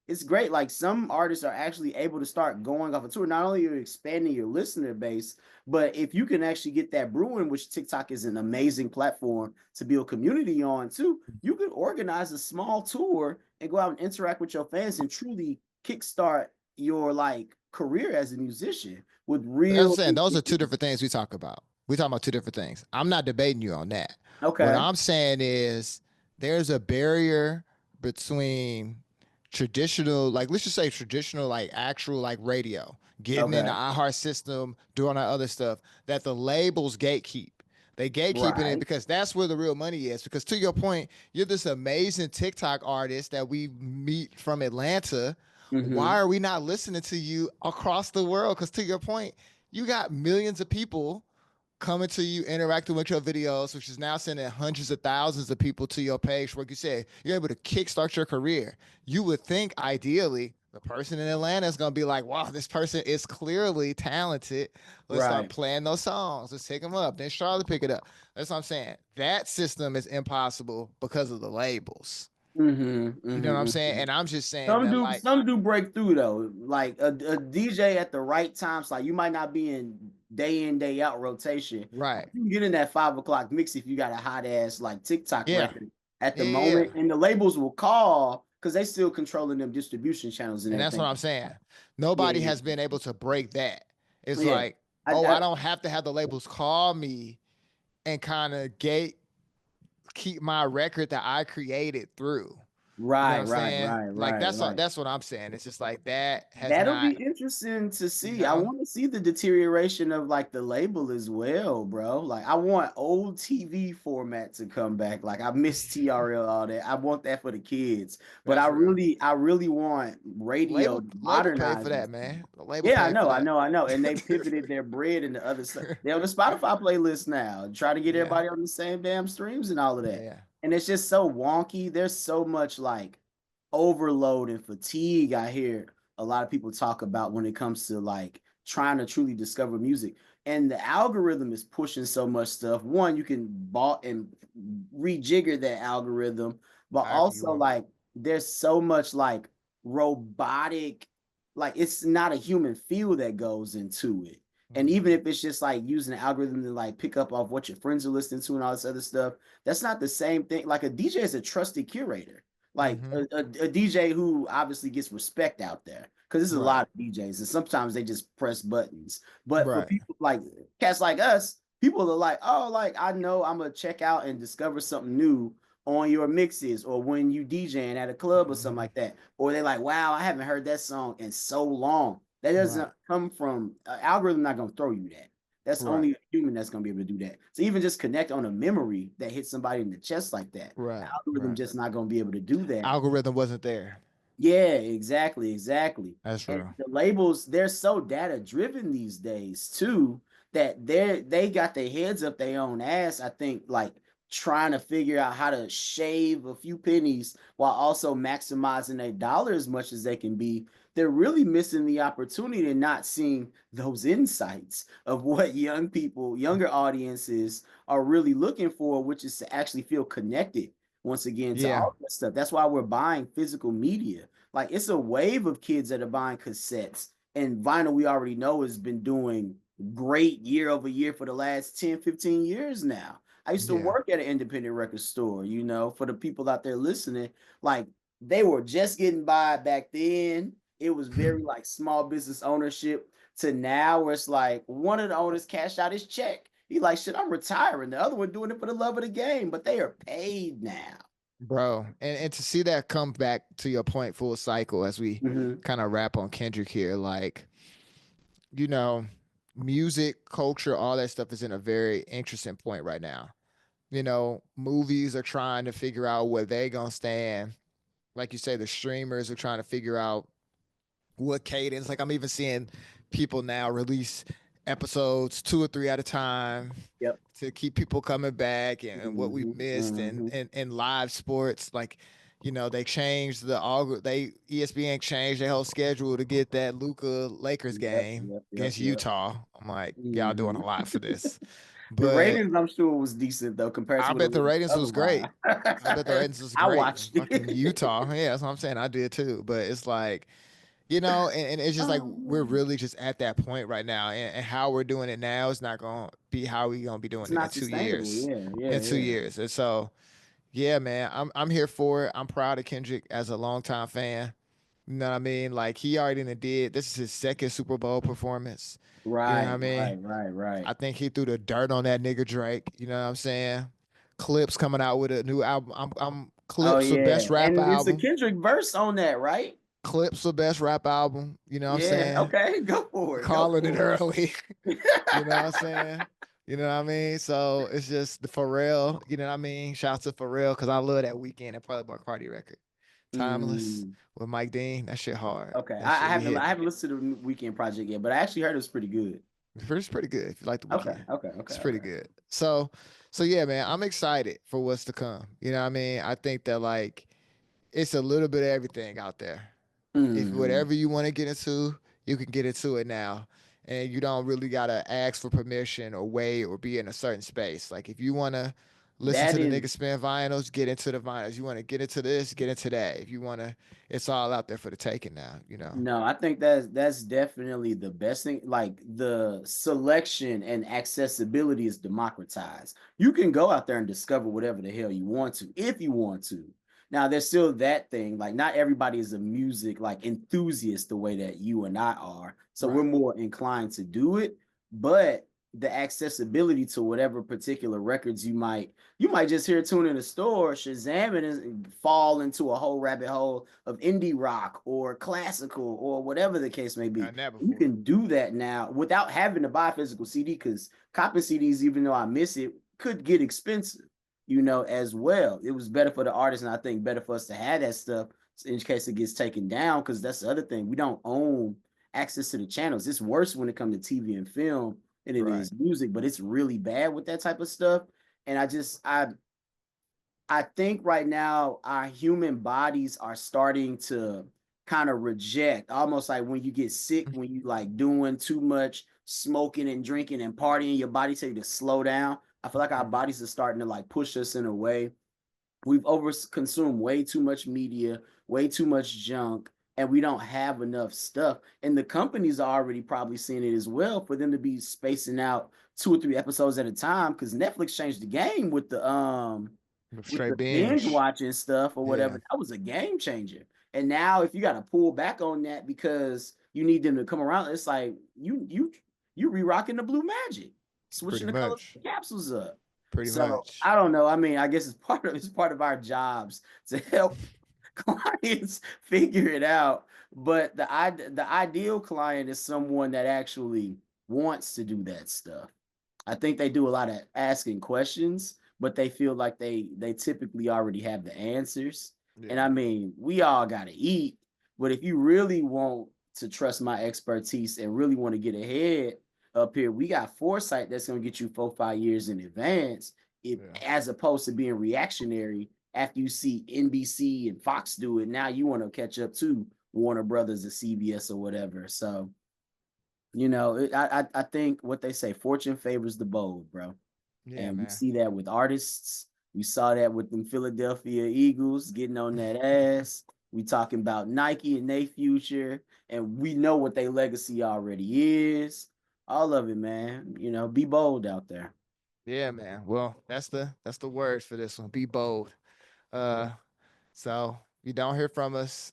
it's great. Like some artists are actually able to start going off a tour. Not only are you expanding your listener base, but if you can actually get that brewing, which TikTok is an amazing platform to build community on too, you can organize a small tour and go out and interact with your fans and truly kickstart your like career as a musician with That's what I'm real. saying. Those are two different things we talk about. We talk about two different things. I'm not debating you on that. What Okay. I'm saying is there's a barrier between traditional, like let's just say traditional, like actual like radio, getting in the Okay. iHeart system, doing that other stuff that the labels gatekeep. They gatekeeping it Right. because that's where the real money is. Because to your point, you're this amazing TikTok artist that we meet from Atlanta. Why Mm-hmm. are we not listening to you across the world? Because to your point, you got millions of people coming to you, interacting with your videos, which is now sending hundreds of thousands of people to your page. Like you said, you're able to kickstart your career. You would think ideally the person in Atlanta is going to be like, wow, this person is clearly talented. Let's start Right. playing those songs. Let's take them up. Then Charlotte pick it up. That's what I'm saying. That system is impossible because of the labels. Mm-hmm. You know what I'm Mm-hmm. saying? And I'm just saying Some that, do like, some do break through though. Like a DJ at the right times, like you might not be in day out rotation. right. You can get in that 5 o'clock mix if you got a hot ass like TikTok Yeah. record at the Yeah. Yeah. moment, and the labels will call because they still controlling them distribution channels and And that's what everything. I'm saying. Yeah, Nobody yeah, has been able to break that. It's yeah. like, I, oh, I I don't have to have the labels call me and kind of gate keep my record that I created through. You know what Right, I'm right, saying? right, Like right, right. that's what I'm saying. It's just like that has That'll be not, interesting to you see. I know, want to see the deterioration of like the label as well, bro. Like I want old TV format to come back. Like I miss TRL all that. I want that for the kids. But that's real. I really want radio to Label paid for modernize that, this. man. The label Yeah, I paid for know, I that. know, I know. And they pivoted their bread into other stuff. They're on the Spotify playlist now, try to get Yeah. everybody on the same damn streams and all of that. Yeah. And it's just so wonky. There's so much like overload and fatigue I hear a lot of people talk about when it comes to like trying to truly discover music. And the algorithm is pushing so much stuff. One, you can bought and rejigger that algorithm, but However you also want. like there's so much like robotic, like it's not a human feel that goes into it. And even Mhm. if it's just like using the algorithm to like pick up off what your friends are listening to and all this other stuff, that's not the same thing. Like a DJ is a trusted curator, like Mhm. a DJ who obviously gets respect out there because there's a Right. lot of DJs and sometimes they just press buttons. But for Right. people like cats like us, people are like, oh, like I know I'm gonna check out and discover something new on your mixes or when you DJing at a club or something Mhm. like that. Or they're like, wow, I haven't heard that song in so long. That Right. doesn't come from algorithm not gonna throw you that. That's Right. only a human that's gonna be able to do that. So even just connect on a memory that hits somebody in the chest like that, the Right. algorithm Right. just not gonna be able to do that. Algorithm wasn't there. Yeah, exactly, exactly. That's And real. the labels, they're so data driven these days too, that they got their heads up their own ass, I think, like trying to figure out how to shave a few pennies while also maximizing their dollar as much as they can be. They're really missing the opportunity and not seeing those insights of what young people, younger audiences are really looking for, which is to actually feel connected once again to Yeah. all that stuff. That's why we're buying physical media. Like it's a wave of kids that are buying cassettes and vinyl. We already know has been doing great year over year for the last 10, 15 years now. I used to Yeah. work at an independent record store, you know, for the people out there listening, like they were just getting by back then. It was very like small business ownership to now where it's like one of the owners cashed out his check. He like, shit, I'm retiring. The other one doing it for the love of the game, but they are paid now. Bro. And to see that come back to your point full cycle as we Mm-hmm. kind of wrap on Kendrick here, like, you know, music, culture, all that stuff is in a very interesting point right now. You know, movies are trying to figure out where they gonna stand. Like you say, the streamers are trying to figure out what cadence. Like I'm even seeing people now release episodes 2 or 3 at a time Yep. to keep people coming back and what we Mm-hmm. missed Mm-hmm. and live sports. Like, you know, they changed the they ESPN changed their whole schedule to get that Luca Lakers Yep. game Yep. Yep. against Yep. Utah. I'm like, y'all doing Mm-hmm. a lot for this. The But ratings, I'm sure, was decent though compared to I what it bet the was ratings was great. otherwise. I bet the ratings was I great. watched Fucking it. Utah. Yeah, that's what I'm saying. I did too. But it's like, you know, and it's just like Oh we're man, really just at that point right now. And how we're doing it now is not gonna be how we gonna be it's doing it in not two sustainable. years. Yeah. In Yeah. two Yeah. years. And so yeah, man, I'm here for it. I'm proud of Kendrick as a longtime fan. You know what I mean? Like he already did. This is his second Super Bowl performance. You know what I Right. mean? Right. Right. Right. I think he threw the dirt on that nigga Drake. You know what I'm saying? Clips coming out with a new album. I'm Oh Clips for yeah, best rap and it's a album. Kendrick verse on that, right? Clips for best rap album. You know what I'm Yeah. saying? Okay. Go for it. Go Calling it for early. it. You know what I'm saying? You know what I mean? So it's just the Pharrell. You know what I mean? Shouts to Pharrell because I love that Weekend and probably my Cardi record. Timeless Mm. with Mike Dean. That shit hard. Okay, That shit be I hitting. haven't listened to the Weekend Project yet, but I actually heard it was pretty good. It's pretty good if you like the Okay, Weekend. okay, okay, It's pretty okay. good. So yeah, man, I'm excited for what's to come. You know what I mean? I think that like it's a little bit of everything out there. If Mm, whatever you want to get into, you can get into it now. And you don't really gotta ask for permission or wait or be in a certain space. Like if you wanna listen that to the is niggas spin vinyls, get into the vinyls. You wanna get into this, get into that. If you wanna, it's all out there for the taking now, you know. no, I think that's definitely the best thing. Like the selection and accessibility is democratized. You can go out there and discover whatever the hell you want to, if you want to. Now, there's still that thing. Like, not everybody is a music like enthusiast the way that you and I are. So we're Right. more inclined to do it. But the accessibility to whatever particular records you might just hear tune in the store, Shazam it and fall into a whole rabbit hole of indie rock or classical or whatever the case may be. Done that You before. can do that now without having to buy a physical CD because copying CDs, even though I miss it, could get expensive, as well. It was better for the artist, and I think better for us to have that stuff in case it gets taken down, because that's the other thing. We don't own access to the channels. It's worse when it comes to TV and film than it Right. is music, but it's really bad with that type of stuff. And I think right now our human bodies are starting to kind of reject, almost like when you get sick, when you like doing too much smoking and drinking and partying, your body tell you to slow down. I feel like our Mhm. bodies are starting to like push us in a way. We've over consumed way too much media, way too much junk, and we don't have enough stuff. And the companies are already probably seeing it as well for them to be spacing out 2 or 3 episodes at a time, because Netflix changed the game with Straight the binge binge. watching stuff or Yeah. whatever. That was a game changer. And now if you got to pull back on that because you need them to come around, it's like you re-rocking the blue magic, Pretty switching the colors of much. the capsules up. Pretty So much. I don't know. I mean, I guess it's part of our jobs to help clients figure it out. But the ideal client is someone that actually wants to do that stuff. I think they do a lot of asking questions, but they feel like they typically already have the answers. And I Yeah. mean, we all gotta eat, but if you really want to trust my expertise and really want to get ahead up here, we got foresight that's gonna get you 4, 5 years in advance, if Yeah. as opposed to being reactionary after you see NBC and Fox do it. Now you want to catch up to Warner Brothers or CBS or whatever. So I think what they say, fortune favors the bold, bro. Yeah, And we man. see that with artists. We saw that with them Philadelphia Eagles getting on that ass. We talking about Nike and their future, and we know what their legacy already is. All of it, man. Be bold out there. Yeah, man. Well, that's the words for this one. Be bold. Uh, so if you don't hear from us,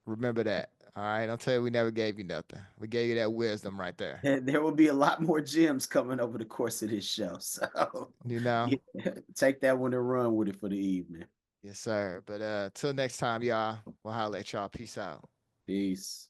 remember that. All right. Don't tell you we never gave you nothing. We gave you that wisdom right there. There will be a lot more gems coming over the course of this show. So You know? yeah, take that one and run with it for the evening. Yes, sir. But till next time, y'all. We'll holler at y'all. Peace out. Peace.